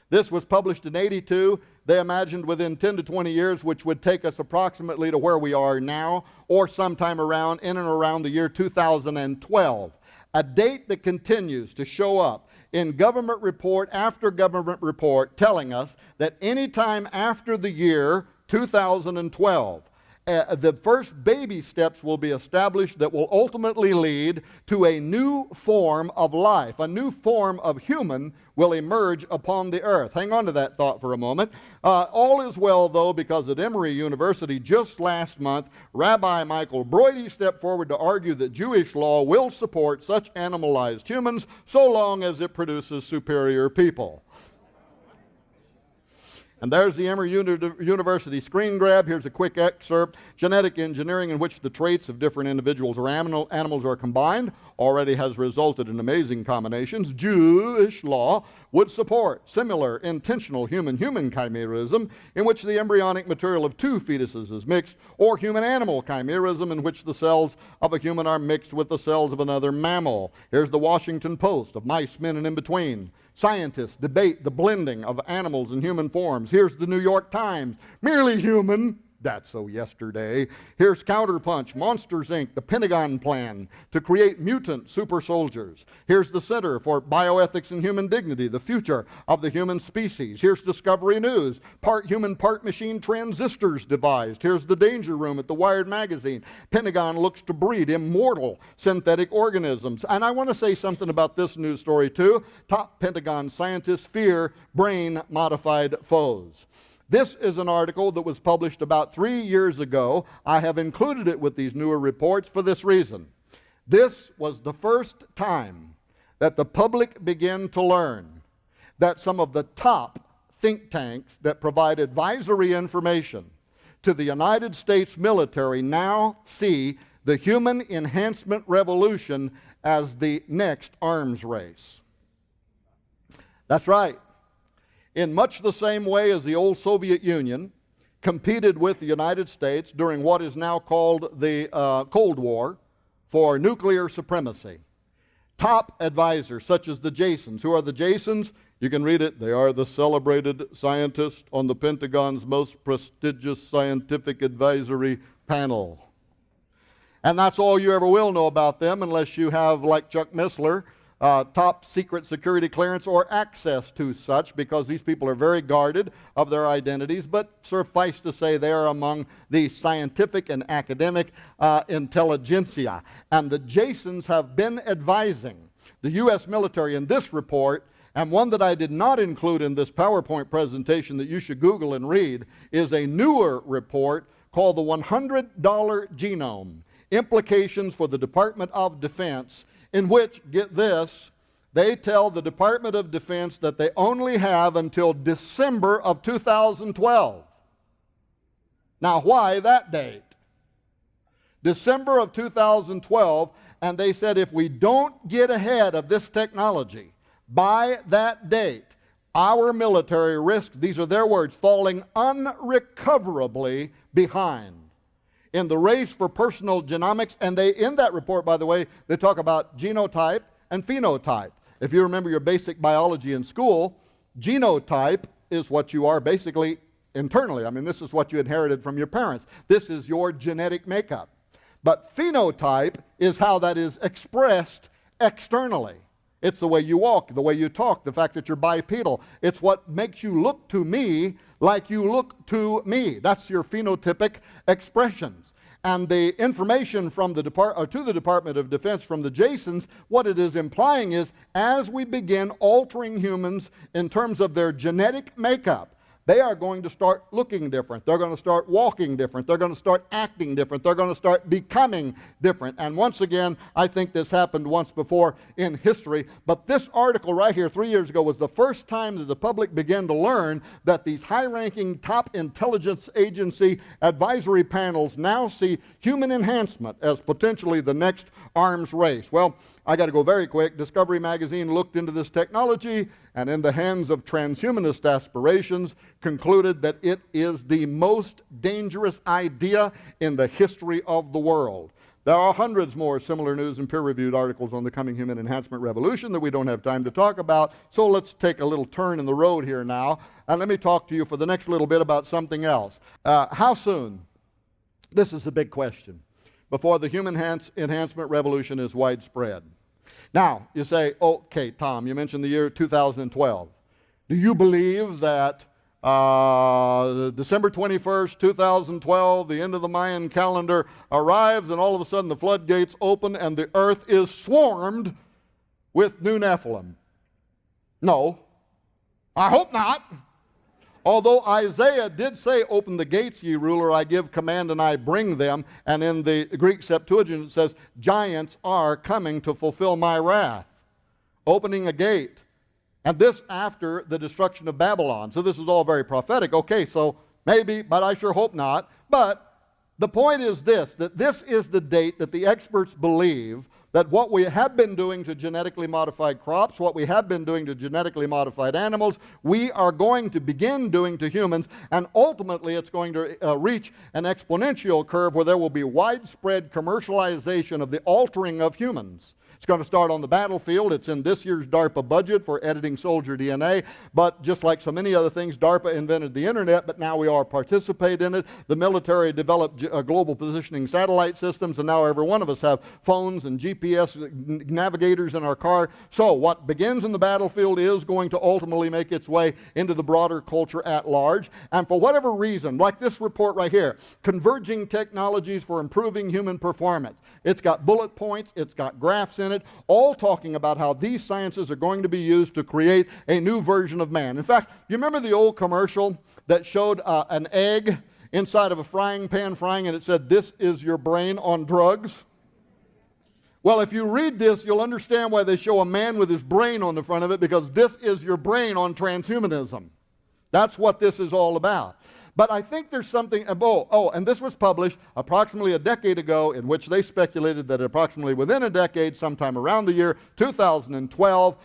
this was published in 82, they imagined within 10 to 20 years, which would take us approximately to where we are now, or sometime around in and around the year 2012. A date that continues to show up in government report after government report telling us that any time after the year 2012, the first baby steps will be established that will ultimately lead to a new form of life. A new form of human will emerge upon the earth. Hang on to that thought for a moment. All is well, though, because at Emory University just last month, Rabbi Michael Broidy stepped forward to argue that Jewish law will support such animalized humans so long as it produces superior people. And there's the Emory University screen grab. Here's a quick excerpt. Genetic engineering, in which the traits of different individuals or animals are combined, already has resulted in amazing combinations. Jewish law would support similar intentional human-human chimerism, in which the embryonic material of 2 fetuses is mixed, or human-animal chimerism, in which the cells of a human are mixed with the cells of another mammal. Here's the Washington Post of mice, men, and in between. Scientists debate the blending of animals and human forms. Here's the New York Times. Merely human. That's so yesterday. Here's Counterpunch, Monsters, Inc., the Pentagon plan to create mutant super soldiers. Here's the Center for Bioethics and Human Dignity, the future of the human species. Here's Discovery News, part human, part machine transistors devised. Here's the Danger Room at the Wired magazine. Pentagon looks to breed immortal synthetic organisms. And I want to say something about this news story too. Top Pentagon scientists fear brain-modified foes. This is an article that was published about 3 years ago. I have included it with these newer reports for this reason. This was the first time that the public began to learn that some of the top think tanks that provide advisory information to the United States military now see the human enhancement revolution as the next arms race. That's right. In much the same way as the old Soviet Union competed with the United States during what is now called the Cold War for nuclear supremacy. Top advisors such as the Jasons. Who are the Jasons? You can read it. They are the celebrated scientists on the Pentagon's most prestigious scientific advisory panel. And that's all you ever will know about them unless you have, like Chuck Missler, top secret security clearance or access to such, because these people are very guarded of their identities, but suffice to say they are among the scientific and academic intelligentsia. And the Jasons have been advising The U.S. military in this report, and one that I did not include in this PowerPoint presentation that you should Google and read, is a newer report called the $100 Genome, Implications for the Department of Defense, in which, get this, they tell the Department of Defense that they only have until December of 2012. Now, why that date? December of 2012, and they said if we don't get ahead of this technology by that date, our military risks, these are their words, falling unrecoverably behind in the race for personal genomics. And they, in that report, by the way, they talk about genotype and phenotype. If you remember your basic biology in school, genotype is what you are basically internally. I mean, this is what you inherited from your parents. This is your genetic makeup. But phenotype is how that is expressed externally. It's the way you walk, the way you talk, the fact that you're bipedal. It's what makes you look to me like you look to me. That's your phenotypic expressions. And the information from the to the Department of Defense from the Jasons, what it is implying is as we begin altering humans in terms of their genetic makeup, they are going to start looking different. They're going to start walking different. They're going to start acting different. They're going to start becoming different. And once again, I think this happened once before in history. But this article right here 3 years ago was the first time that the public began to learn that these high-ranking top intelligence agency advisory panels now see human enhancement as potentially the next arms race. Well, I got to go very quick. Discovery Magazine looked into this technology and in the hands of transhumanist aspirations concluded that it is the most dangerous idea in the history of the world. There are hundreds more similar news and peer-reviewed articles on the coming human enhancement revolution that we don't have time to talk about, so let's take a little turn in the road here now, and let me talk to you for the next little bit about something else. How soon? This is a big question. Before the human enhancement revolution is widespread. Now, you say, okay, Tom, you mentioned the year 2012. Do you believe that December 21st, 2012, the end of the Mayan calendar arrives and all of a sudden the floodgates open and the earth is swarmed with new Nephilim? No. I hope not. Although Isaiah did say, open the gates, ye ruler, I give command and I bring them. And in the Greek Septuagint it says, giants are coming to fulfill my wrath. Opening a gate. And this after the destruction of Babylon. So this is all very prophetic. Okay, so maybe, but I sure hope not. But the point is this, that this is the date that the experts believe that what we have been doing to genetically modified crops, what we have been doing to genetically modified animals, we are going to begin doing to humans, and ultimately it's going to reach an exponential curve where there will be widespread commercialization of the altering of humans. It's going to start on the battlefield. It's in this year's DARPA budget for editing soldier DNA. But just like so many other things, DARPA invented the internet, but now we all participate in it. The military developed global positioning satellite systems, and now every one of us have phones and GPS navigators in our car. So what begins in the battlefield is going to ultimately make its way into the broader culture at large. And for whatever reason, like this report right here, converging technologies for improving human performance. It's got bullet points, it's got graphs in it, all talking about how these sciences are going to be used to create a new version of man. In fact, you remember the old commercial that showed an egg inside of a frying pan frying and it said, "This is your brain on drugs"? Well, if you read this, you'll understand why they show a man with his brain on the front of it, because this is your brain on transhumanism. That's what this is all about. But I think there's something, and this was published approximately a decade ago, in which they speculated that approximately within a decade, sometime around the year 2012,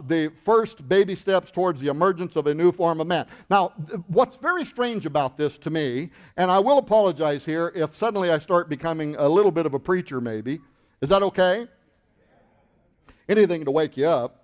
the first baby steps towards the emergence of a new form of man. Now, what's very strange about this to me, and I will apologize here if suddenly I start becoming a little bit of a preacher maybe. Is that okay? Anything to wake you up.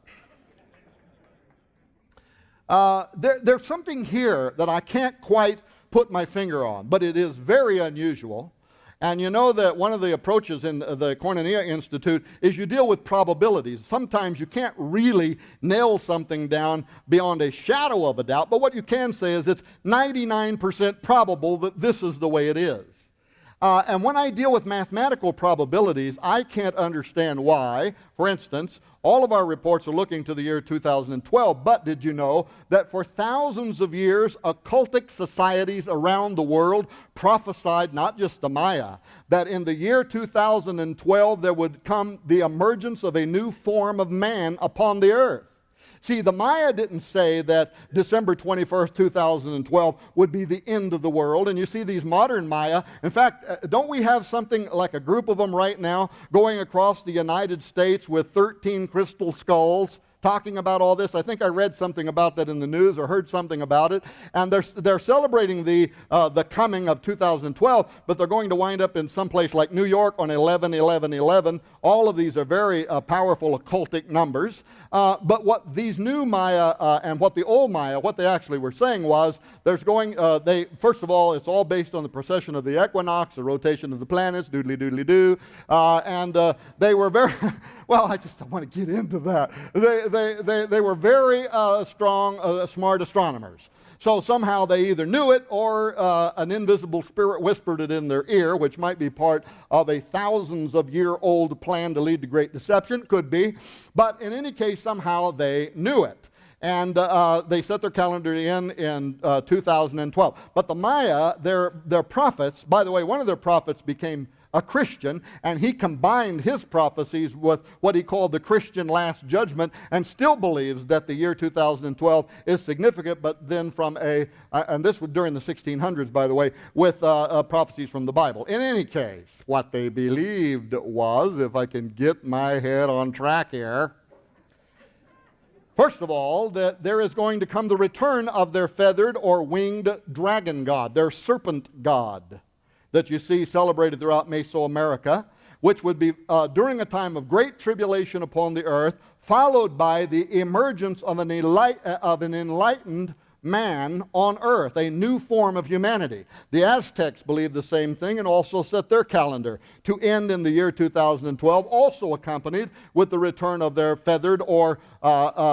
There's something here that I can't quite put my finger on, but it is very unusual. And you know that one of the approaches in the Koinonia Institute is you deal with probabilities. Sometimes you can't really nail something down beyond a shadow of a doubt, but what you can say is it's 99% probable that this is the way it is. And when I deal with mathematical probabilities, I can't understand why, for instance, all of our reports are looking to the year 2012, but did you know that for thousands of years, occultic societies around the world prophesied, not just the Maya, that in the year 2012 there would come the emergence of a new form of man upon the earth? See, the Maya didn't say that December 21st, 2012 would be the end of the world. And you see these modern Maya. In fact, don't we have something like a group of them right now going across the United States with 13 crystal skulls talking about all this? I think I read something about that in the news or heard something about it. And they're celebrating the coming of 2012, but they're going to wind up in some place like New York on 11/11/11. All of these are very powerful occultic numbers. But what these new Maya and what the old Maya, what they actually were saying was, first of all, it's all based on the precession of the equinox, the rotation of the planets, doodly doodly doo, and they were very, well, I just don't want to get into that. They were very smart astronomers. So somehow they either knew it or an invisible spirit whispered it in their ear, which might be part of a thousands of year old plan to lead to great deception. Could be. But in any case, somehow they knew it. And they set their calendar in 2012. But the Maya, their prophets, by the way, one of their prophets became a Christian, and he combined his prophecies with what he called the Christian Last Judgment, and still believes that the year 2012 is significant, but then and this was during the 1600s, by the way, with prophecies from the Bible. In any case, what they believed was, if I can get my head on track here, first of all, that there is going to come the return of their feathered or winged dragon god, their serpent god, that you see celebrated throughout Mesoamerica, which would be during a time of great tribulation upon the earth, followed by the emergence of an enlightened man on earth, a new form of humanity. The Aztecs believed the same thing and also set their calendar to end in the year 2012, also accompanied with the return of their feathered or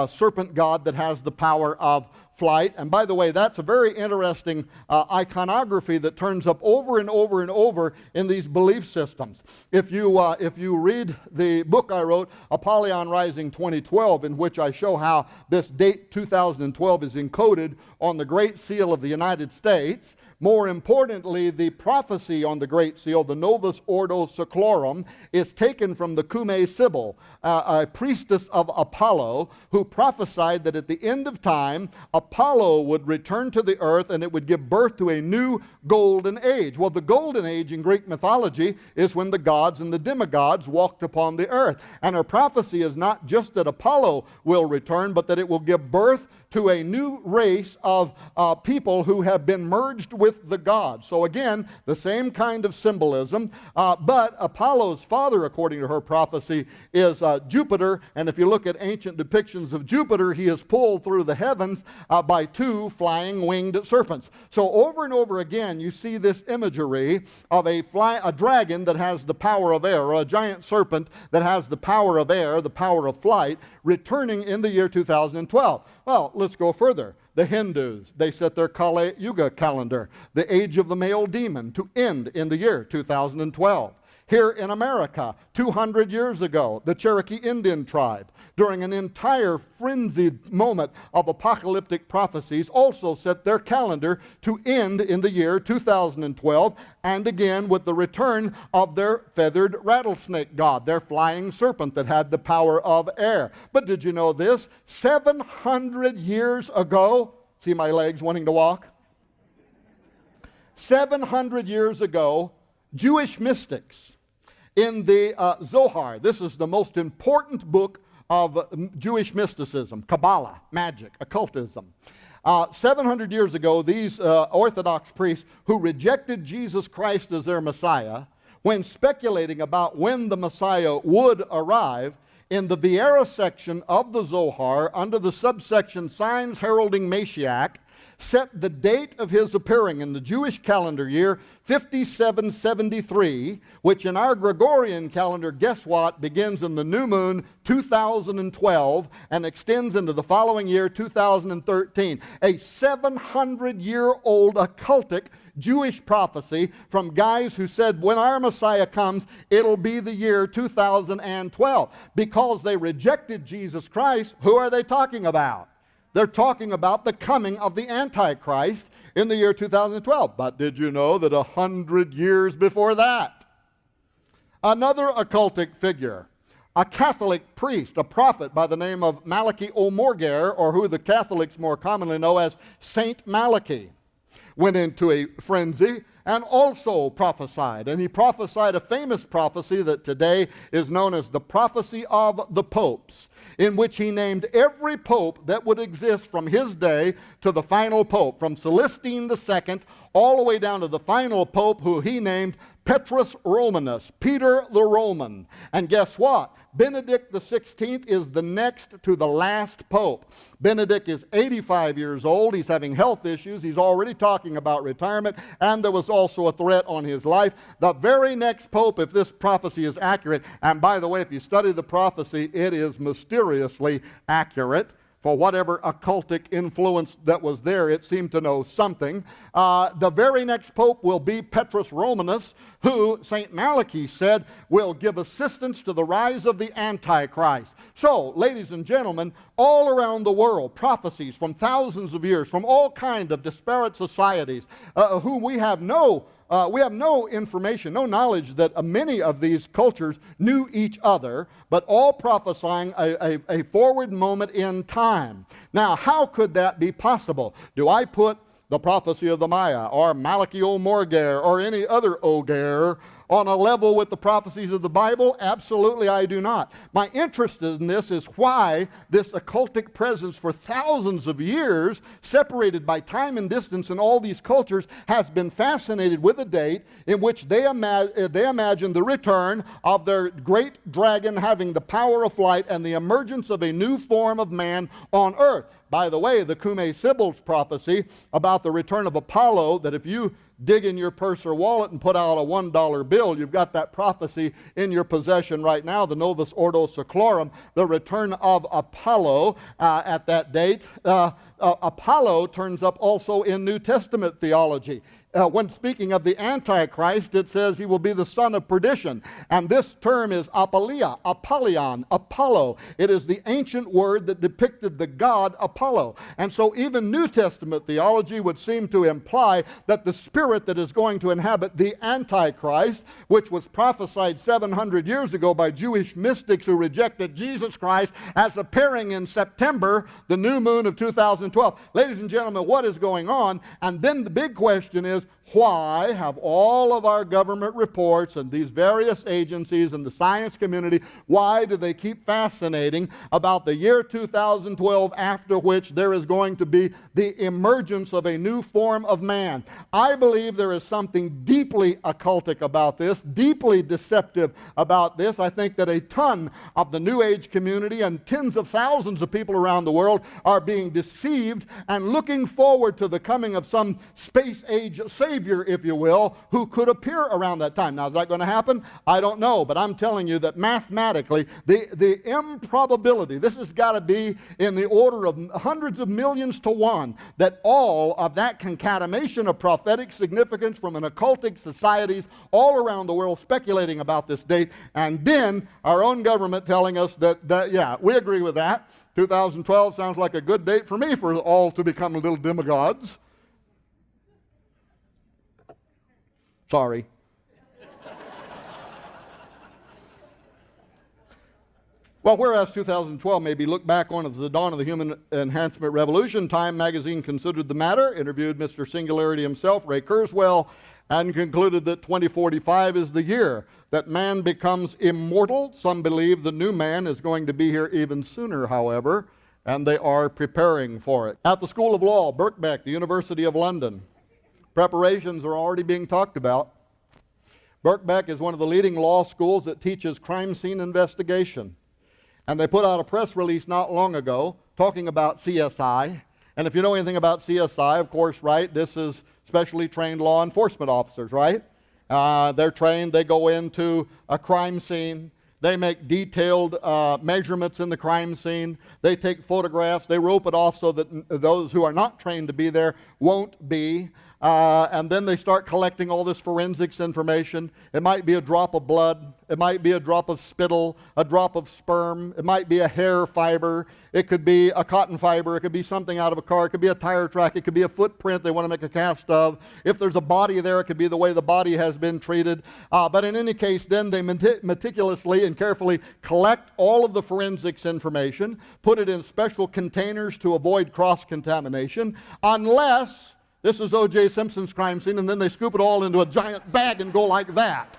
serpent god that has the power of flight. And by the way, that's a very interesting iconography that turns up over and over and over in these belief systems. If you read the book I wrote, Apollyon Rising 2012, in which I show how this date 2012 is encoded on the Great Seal of the United States, more importantly, the prophecy on the Great Seal, the Novus Ordo Seclorum, is taken from the Cumae Sibyl, a priestess of Apollo, who prophesied that at the end of time, Apollo would return to the earth and it would give birth to a new golden age. Well, the golden age in Greek mythology is when the gods and the demigods walked upon the earth. And her prophecy is not just that Apollo will return, but that it will give birth to a new race of people who have been merged with the gods. So again, the same kind of symbolism, but Apollo's father, according to her prophecy, is Jupiter, and if you look at ancient depictions of Jupiter, he is pulled through the heavens by two flying winged serpents. So over and over again, you see this imagery of a dragon that has the power of air, or a giant serpent that has the power of air, the power of flight, returning in the year 2012. Well, let's go further. The Hindus, they set their Kali Yuga calendar, the age of the male demon, to end in the year 2012. Here in America, 200 years ago, the Cherokee Indian tribe, during an entire frenzied moment of apocalyptic prophecies, also set their calendar to end in the year 2012, and again with the return of their feathered rattlesnake god, their flying serpent that had the power of air. But did you know this? 700 years ago, see my legs wanting to walk? 700 years ago, Jewish mystics in the Zohar, this is the most important book of Jewish mysticism, Kabbalah, magic, occultism. 700 years ago, these Orthodox priests who rejected Jesus Christ as their Messiah, when speculating about when the Messiah would arrive, in the Vieira section of the Zohar, under the subsection Signs Heralding Mashiach, set the date of his appearing in the Jewish calendar year 5773, which in our Gregorian calendar, guess what, begins in the new moon 2012 and extends into the following year 2013. A 700-year-old occultic Jewish prophecy from guys who said when our Messiah comes, it'll be the year 2012. Because they rejected Jesus Christ, who are they talking about? They're talking about the coming of the Antichrist in the year 2012. But did you know that 100 years before that, another occultic figure, a Catholic priest, a prophet by the name of Malachi O'Morgair, or who the Catholics more commonly know as Saint Malachi, went into a frenzy and also prophesied. And he prophesied a famous prophecy that today is known as the prophecy of the popes, in which he named every pope that would exist from his day to the final pope, from Celestine II all the way down to the final pope, who he named Petrus Romanus, Peter the Roman. And guess what? Benedict XVI is the next to the last pope. Benedict is 85 years old. He's having health issues. He's already talking about retirement, and there was also a threat on his life. The very next pope, if this prophecy is accurate, and by the way, if you study the prophecy, it is mysteriously accurate. For whatever occultic influence that was there, it seemed to know something. The very next pope will be Petrus Romanus, who St. Malachi said will give assistance to the rise of the Antichrist. So, ladies and gentlemen, all around the world, prophecies from thousands of years, from all kinds of disparate societies, who we have no information, no knowledge that many of these cultures knew each other, but all prophesying a forward moment in time. Now, how could that be possible? Do I put the prophecy of the Maya or Malachi O'Morgair or any other O'Gair on a level with the prophecies of the Bible? Absolutely, I do not. My interest in this is why this occultic presence for thousands of years, separated by time and distance in all these cultures, has been fascinated with a date in which they imagine the return of their great dragon having the power of flight and the emergence of a new form of man on earth. By the way, the Cumae Sibyl's prophecy about the return of Apollo, that if you dig in your purse or wallet and put out a $1 bill, you've got that prophecy in your possession right now, the Novus Ordo Seclorum, the return of Apollo at that date. Apollo turns up also in New Testament theology. When speaking of the Antichrist, it says he will be the son of perdition. And this term is Apollia, Apollyon, Apollo. It is the ancient word that depicted the god Apollo. And so even New Testament theology would seem to imply that the spirit that is going to inhabit the Antichrist, which was prophesied 700 years ago by Jewish mystics who rejected Jesus Christ, as appearing in September, the new moon of 2012. Ladies and gentlemen, what is going on? And then the big question is, why have all of our government reports and these various agencies and the science community, why do they keep fascinating about the year 2012, after which there is going to be the emergence of a new form of man? I believe there is something deeply occultic about this, deeply deceptive about this. I think that a ton of the New Age community and tens of thousands of people around the world are being deceived and looking forward to the coming of some space-age Savior, if you will, who could appear around that time. Now, is that going to happen? I don't know, but I'm telling you that mathematically, the improbability, this has got to be in the order of hundreds of millions to one, that all of that concatenation of prophetic significance from an occultic societies all around the world speculating about this date, and then our own government telling us that yeah, we agree with that. 2012 sounds like a good date for me for all to become little demigods. Sorry. Well, whereas 2012 may be looked back on as the dawn of the human enhancement revolution, Time magazine considered the matter, interviewed Mr. Singularity himself, Ray Kurzweil, and concluded that 2045 is the year that man becomes immortal. Some believe the new man is going to be here even sooner, however, and they are preparing for it. At the School of Law, Birkbeck, the University of London, preparations are already being talked about. Birkbeck is one of the leading law schools that teaches crime scene investigation. And they put out a press release not long ago talking about CSI And if you know anything about CSI, of course, right, this is specially trained law enforcement officers, right? They're trained, they go into a crime scene, they make detailed measurements in the crime scene, they take photographs, they rope it off so that those who are not trained to be there won't be. And then they start collecting all this forensics information. It might be a drop of blood. It might be a drop of spittle, a drop of sperm. It might be a hair fiber. It could be a cotton fiber. It could be something out of a car. It could be a tire track. It could be a footprint they want to make a cast of. If there's a body there, it could be the way the body has been treated. But in any case, then they meticulously and carefully collect all of the forensics information, put it in special containers to avoid cross-contamination, unless this is O.J. Simpson's crime scene, and then they scoop it all into a giant bag and go like that.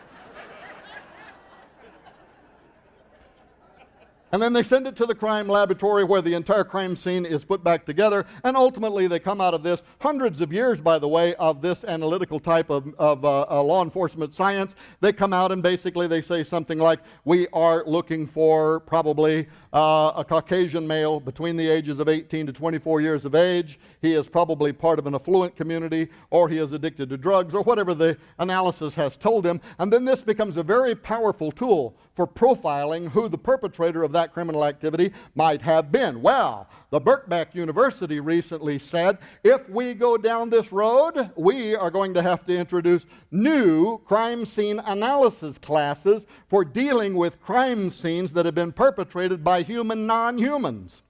And then they send it to the crime laboratory where the entire crime scene is put back together, and ultimately they come out of this, hundreds of years, by the way, of this analytical type of law enforcement science. They come out and basically they say something like, we are looking for probably a Caucasian male between the ages of 18 to 24 years of age. He is probably part of an affluent community, or he is addicted to drugs, or whatever the analysis has told him. And then this becomes a very powerful tool for profiling who the perpetrator of that criminal activity might have been. Well, the Birkbeck University recently said, if we go down this road, we are going to have to introduce new crime scene analysis classes for dealing with crime scenes that have been perpetrated by human non-humans.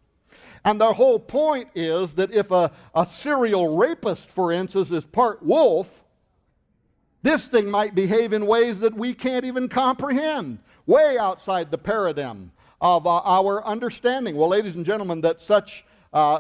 And the whole point is that if a serial rapist, for instance, is part wolf, this thing might behave in ways that we can't even comprehend, way outside the paradigm of our understanding. Well, ladies and gentlemen, that such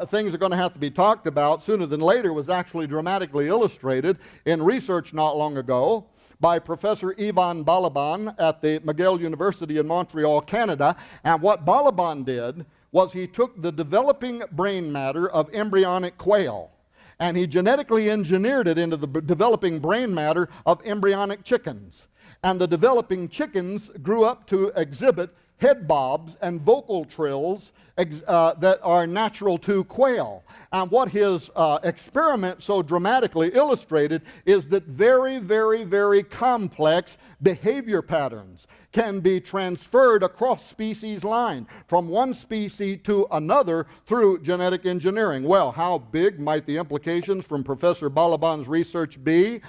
things are going to have to be talked about sooner than later was actually dramatically illustrated in research not long ago by Professor Ivan Balaban at the McGill University in Montreal, Canada. And what Balaban did was he took the developing brain matter of embryonic quail and he genetically engineered it into the developing brain matter of embryonic chickens. And the developing chickens grew up to exhibit head bobs and vocal trills that are natural to quail. And what his experiment so dramatically illustrated is that very, very, very complex behavior patterns can be transferred across species line from one species to another through genetic engineering. Well, how big might the implications from Professor Balaban's research be?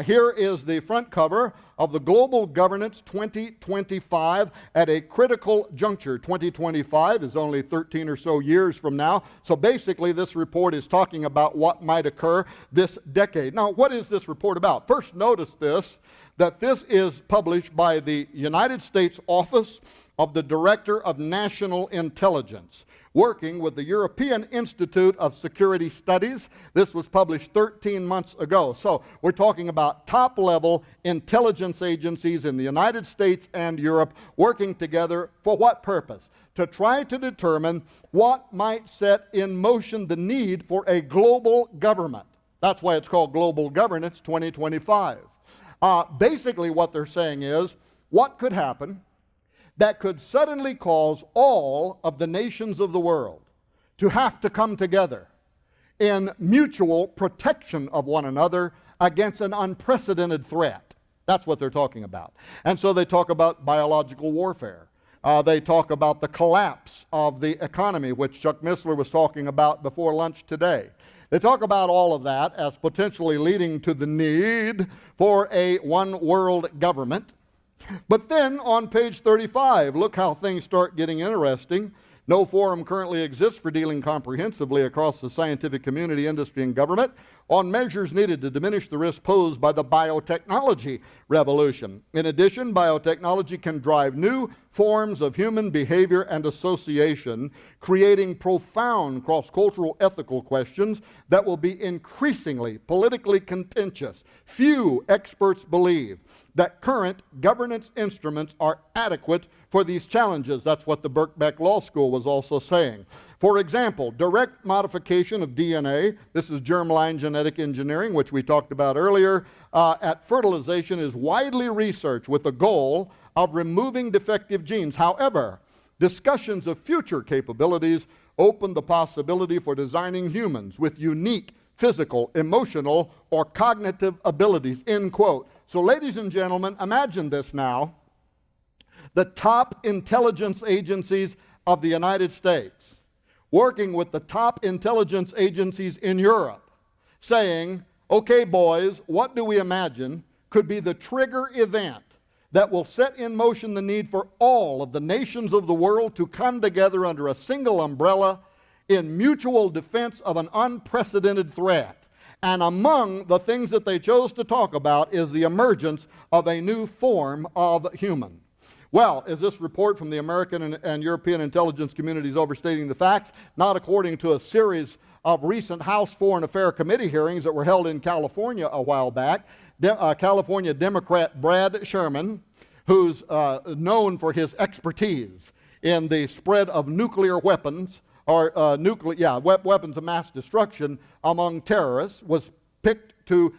Here is the front cover of the Global Governance 2025 at a critical juncture. 2025 is only 13 or so years from now. So basically this report is talking about what might occur this decade. Now, what is this report about? First, notice this, that this is published by the United States Office of the Director of National Intelligence, working with the European Institute of Security Studies. This was published 13 months ago. So we're talking about top-level intelligence agencies in the United States and Europe working together for what purpose? To try to determine what might set in motion the need for a global government. That's why it's called Global Governance 2025. Basically what they're saying is, what could happen that could suddenly cause all of the nations of the world to have to come together in mutual protection of one another against an unprecedented threat. That's what they're talking about. And so they talk about biological warfare. They talk about the collapse of the economy, which Chuck Missler was talking about before lunch today. They talk about all of that as potentially leading to the need for a one-world government. But then on page 35, look how things start getting interesting. No forum currently exists for dealing comprehensively across the scientific community, industry, and government on measures needed to diminish the risk posed by the biotechnology revolution. In addition, biotechnology can drive new forms of human behavior and association, creating profound cross-cultural ethical questions that will be increasingly politically contentious. Few experts believe that current governance instruments are adequate for these challenges. That's what the Birkbeck Law School was also saying. For example, direct modification of DNA, this is germline genetic engineering, which we talked about earlier, at fertilization is widely researched with the goal of removing defective genes. However, discussions of future capabilities opened the possibility for designing humans with unique physical, emotional, or cognitive abilities, end quote. So ladies and gentlemen, imagine this now. The top intelligence agencies of the United States working with the top intelligence agencies in Europe, saying, okay, boys, what do we imagine could be the trigger event that will set in motion the need for all of the nations of the world to come together under a single umbrella in mutual defense of an unprecedented threat. And among the things that they chose to talk about is the emergence of a new form of human. Well, is this report from the American and European intelligence communities overstating the facts? Not according to a series of recent House Foreign Affairs Committee hearings that were held in California a while back. California Democrat Brad Sherman, who's known for his expertise in the spread of nuclear weapons, or weapons of mass destruction among terrorists, was picked to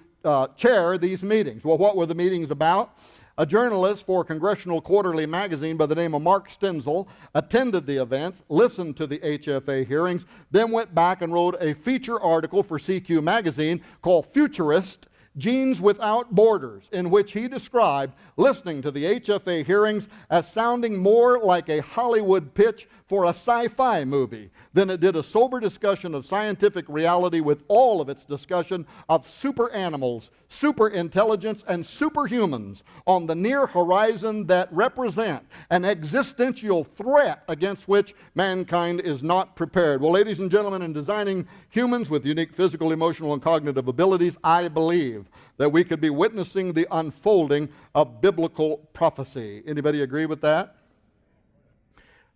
chair these meetings. Well, what were the meetings about? A journalist for Congressional Quarterly magazine by the name of Mark Stenzel attended the events, listened to the HFA hearings, then went back and wrote a feature article for CQ magazine called Futurist, Genes Without Borders, in which he described listening to the HFA hearings as sounding more like a Hollywood pitch for a sci-fi movie than it did a sober discussion of scientific reality, with all of its discussion of super animals, super intelligence, and superhumans on the near horizon that represent an existential threat against which mankind is not prepared. Well, ladies and gentlemen, in designing humans with unique physical, emotional, and cognitive abilities, I believe that we could be witnessing the unfolding of biblical prophecy. Anybody agree with that?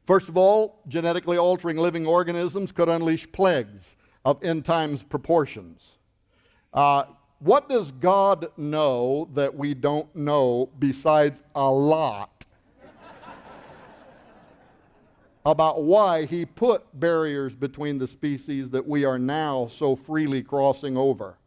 First of all, genetically altering living organisms could unleash plagues of end times proportions. What does God know that we don't know besides a lot about why he put barriers between the species that we are now so freely crossing over?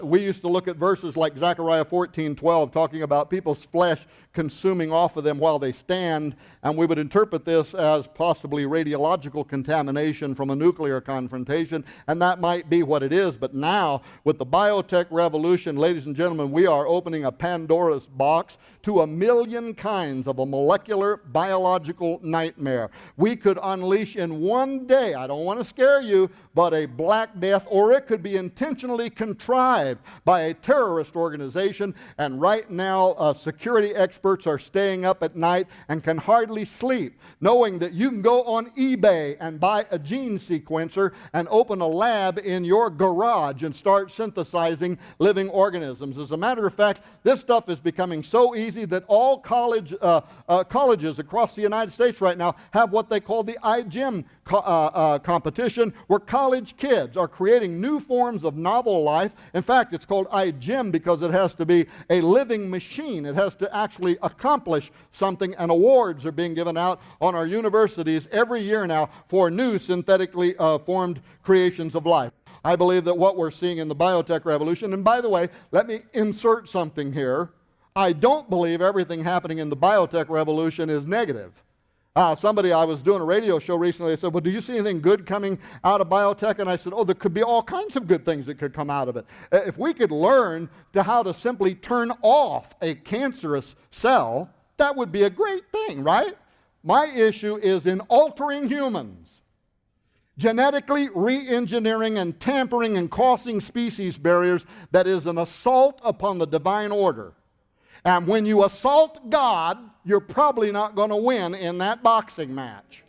We used to look at verses like Zechariah 14:12, talking about people's flesh consuming off of them while they stand, and we would interpret this as possibly radiological contamination from a nuclear confrontation, and that might be what it is. But now, with the biotech revolution, ladies and gentlemen, we are opening a Pandora's box to a million kinds of a molecular biological nightmare. We could unleash in one day, I don't want to scare you, but a Black Death, or it could be intentionally contrived by a terrorist organization. And right now, security experts are staying up at night and can hardly sleep, knowing that you can go on eBay and buy a gene sequencer and open a lab in your garage and start synthesizing living organisms. As a matter of fact, this stuff is becoming so easy that all colleges across the United States right now have what they call the iGEM competition, where college kids are creating new forms of novel life. In fact, it's called iGEM because it has to be a living machine. It has to actually accomplish something, and awards are being given out on our universities every year now for new synthetically formed creations of life. I believe that what we're seeing in the biotech revolution, and by the way, let me insert something here. I don't believe everything happening in the biotech revolution is negative. I was doing a radio show recently. They said, well, do you see anything good coming out of biotech? And I said, oh, there could be all kinds of good things that could come out of it. If we could learn how to simply turn off a cancerous cell, that would be a great thing, right? My issue is in altering humans, genetically re-engineering and tampering and crossing species barriers. That is an assault upon the divine order. And when you assault God, you're probably not going to win in that boxing match.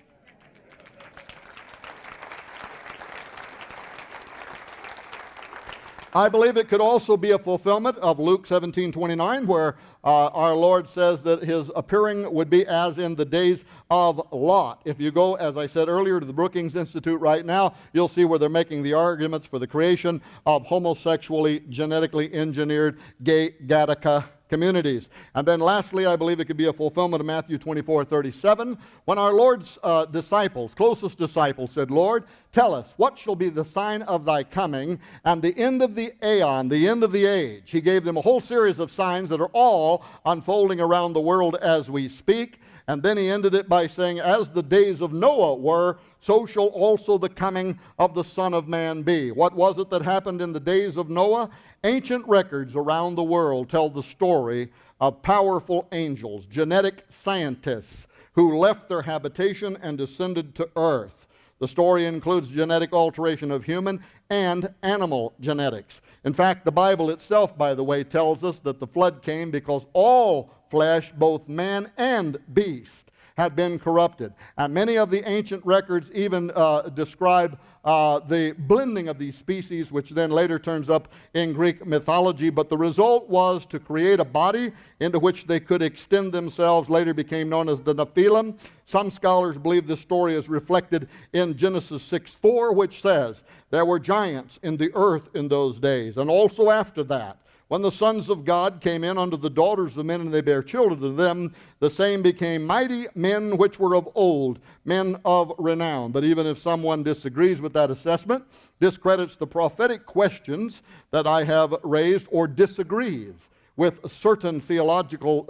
I believe it could also be a fulfillment of Luke 17:29, where our Lord says that his appearing would be as in the days of Lot. If you go, as I said earlier, to the Brookings Institute right now, you'll see where they're making the arguments for the creation of homosexually, genetically engineered gay Gattaca communities. And then lastly, I believe it could be a fulfillment of Matthew 24:37, when our Lord's closest disciples said, Lord, tell us, what shall be the sign of thy coming and the end of the aeon, the end of the age? He gave them a whole series of signs that are all unfolding around the world as we speak. And then he ended it by saying, as the days of Noah were, so shall also the coming of the Son of Man be. What was it that happened in the days of Noah? Ancient records around the world tell the story of powerful angels, genetic scientists, who left their habitation and descended to earth. The story includes genetic alteration of human and animal genetics. In fact, the Bible itself, by the way, tells us that the flood came because all flesh, both man and beast, had been corrupted. And many of the ancient records even describe the blending of these species, which then later turns up in Greek mythology. But the result was to create a body into which they could extend themselves, later became known as the Nephilim. Some scholars believe this story is reflected in Genesis 6:4, which says, there were giants in the earth in those days, and also after that. When the sons of God came in unto the daughters of men, and they bare children to them, the same became mighty men which were of old, men of renown. But even if someone disagrees with that assessment, discredits the prophetic questions that I have raised, or disagrees with certain theological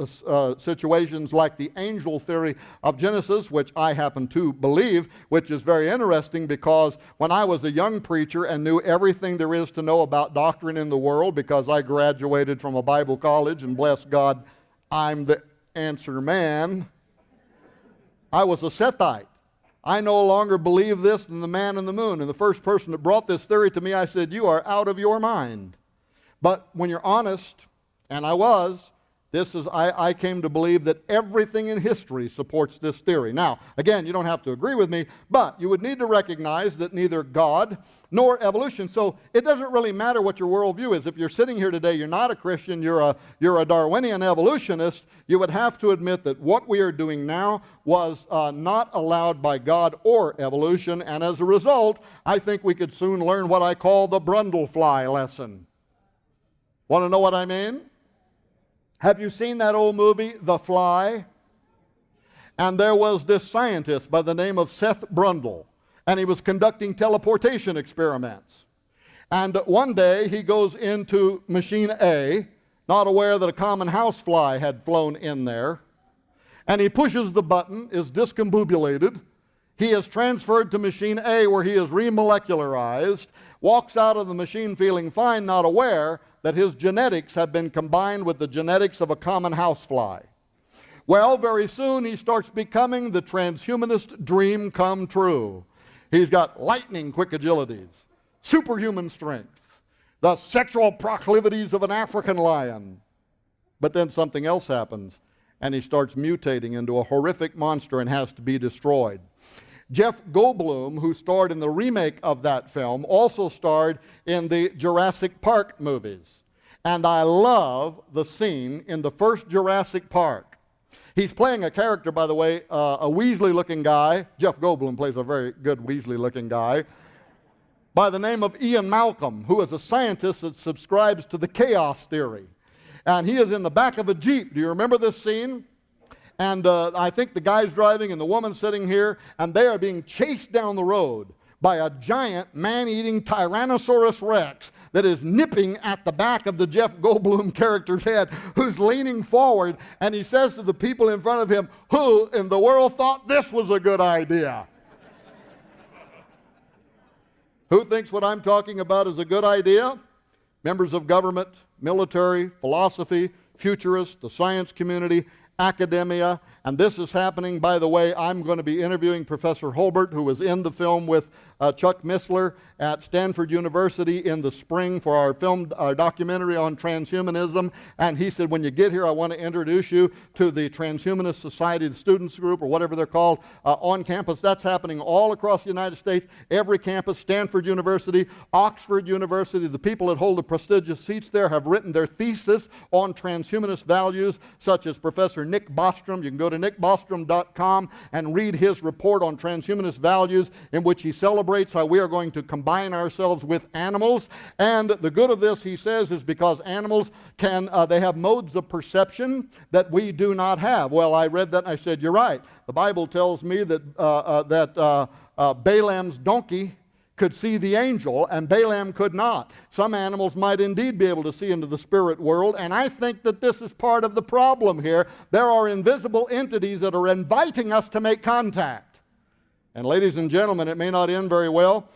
situations like the angel theory of Genesis, which I happen to believe, which is very interesting because when I was a young preacher and knew everything there is to know about doctrine in the world, because I graduated from a Bible college, and bless God, I'm the answer man, I was a Sethite. I no longer believe this than the man in the moon. And the first person that brought this theory to me, I said, you are out of your mind. But when you're honest, and I was, I came to believe that everything in history supports this theory. Now, again, you don't have to agree with me, but you would need to recognize that neither God nor evolution. So it doesn't really matter what your worldview is. If you're sitting here today, you're not a Christian, you're a Darwinian evolutionist, you would have to admit that what we are doing now was not allowed by God or evolution, and as a result, I think we could soon learn what I call the Brundlefly lesson. Want to know what I mean? Have you seen that old movie, The Fly? And there was this scientist by the name of Seth Brundle, and he was conducting teleportation experiments. And one day he goes into machine A, not aware that a common housefly had flown in there, and he pushes the button, is discombobulated. He is transferred to machine A, where he is remolecularized, walks out of the machine feeling fine, not aware that his genetics have been combined with the genetics of a common housefly. Well, very soon he starts becoming the transhumanist dream come true. He's got lightning quick agilities, superhuman strength, the sexual proclivities of an African lion. But then something else happens, and he starts mutating into a horrific monster and has to be destroyed. Jeff Goldblum, who starred in the remake of that film, also starred in the Jurassic Park movies. And I love the scene in the first Jurassic Park. He's playing a character, by the way, a Weasley-looking guy. Jeff Goldblum plays a very good Weasley-looking guy by the name of Ian Malcolm, who is a scientist that subscribes to the chaos theory. And he is in the back of a Jeep. Do you remember this scene? And I think the guy's driving and the woman's sitting here, and they are being chased down the road by a giant man-eating Tyrannosaurus Rex that is nipping at the back of the Jeff Goldblum character's head, who's leaning forward, and he says to the people in front of him, who in the world thought this was a good idea? Who thinks what I'm talking about is a good idea? Members of government, military, philosophy, futurists, the science community, academia, and this is happening, by the way. I'm going to be interviewing Professor Holbert, who was in the film with Chuck Missler at Stanford University in the spring for our documentary on transhumanism, and he said, when you get here, I want to introduce you to the Transhumanist Society, the students group, or whatever they're called, on campus. That's happening all across the United States, every campus, Stanford University, Oxford University. The people that hold the prestigious seats there have written their thesis on transhumanist values, such as Professor Nick Bostrom. You can go to nickbostrom.com and read his report on transhumanist values, in which he celebrates how we are going to combine ourselves with animals. And the good of this, he says, is because animals they have modes of perception that we do not have. Well, I read that and I said, you're right. The Bible tells me that Balaam's donkey could see the angel and Balaam could not. Some animals might indeed be able to see into the spirit world, and I think that this is part of the problem here. There are invisible entities that are inviting us to make contact. And ladies and gentlemen, it may not end very well.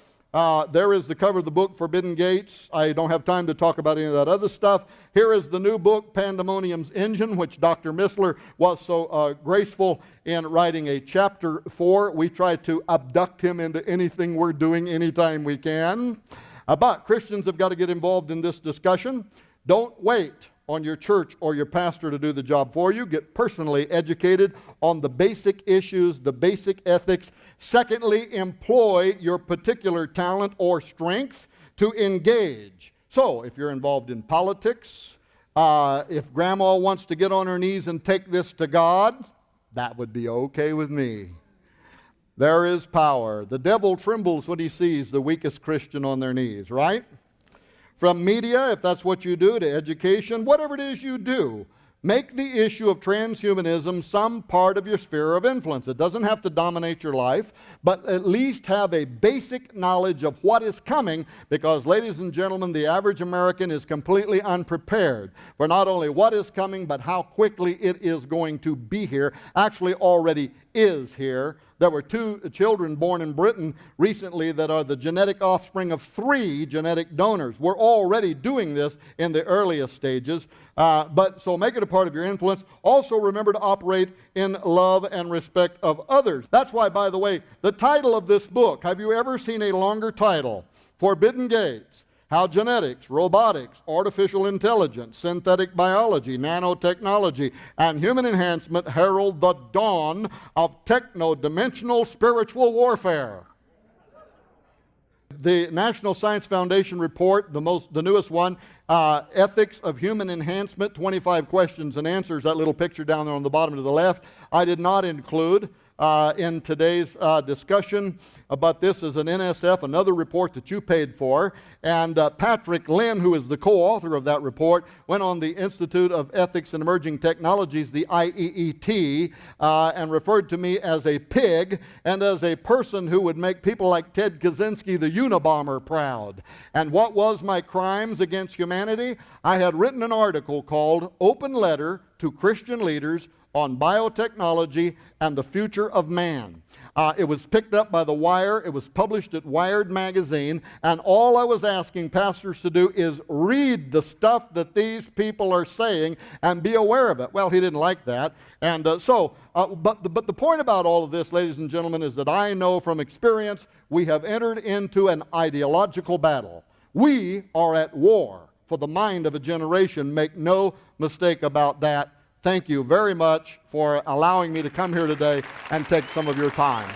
There is the cover of the book, Forbidden Gates. I don't have time to talk about any of that other stuff. Here is the new book, Pandemonium's Engine, which Dr. Missler was so graceful in writing a chapter for. We try to abduct him into anything we're doing anytime we can. But Christians have got to get involved in this discussion. Don't wait on your church or your pastor to do the job for you. Get personally educated on the basic issues, the basic ethics. Secondly, employ your particular talent or strength to engage. So, if you're involved in politics, if grandma wants to get on her knees and take this to God, that would be okay with me. There is power. The devil trembles when he sees the weakest Christian on their knees, right? From media, if that's what you do, to education, whatever it is you do, make the issue of transhumanism some part of your sphere of influence. It doesn't have to dominate your life, but at least have a basic knowledge of what is coming, because, ladies and gentlemen, the average American is completely unprepared for not only what is coming, but how quickly it is going to be here, actually already is here. There were 2 children born in Britain recently that are the genetic offspring of 3 genetic donors. We're already doing this in the earliest stages. So make it a part of your influence. Also remember to operate in love and respect of others. That's why, by the way, the title of this book, have you ever seen a longer title? Forbidden Gates. How genetics, robotics, artificial intelligence, synthetic biology, nanotechnology, and human enhancement herald the dawn of techno-dimensional spiritual warfare. The National Science Foundation report, the newest one, Ethics of Human Enhancement, 25 questions and answers, that little picture down there on the bottom to the left, I did not include in today's discussion about this as an NSF, another report that you paid for. And Patrick Lynn, who is the co-author of that report, went on the Institute of Ethics and Emerging Technologies, the IEET, and referred to me as a pig and as a person who would make people like Ted Kaczynski, the Unabomber, proud. And what was my crimes against humanity? I had written an article called Open Letter to Christian Leaders on Biotechnology and the Future of Man. It was picked up by The Wire. It was published at Wired magazine. And all I was asking pastors to do is read the stuff that these people are saying and be aware of it. Well, he didn't like that. And but the point about all of this, ladies and gentlemen, is that I know from experience we have entered into an ideological battle. We are at war for the mind of a generation. Make no mistake about that. Thank you very much for allowing me to come here today and take some of your time.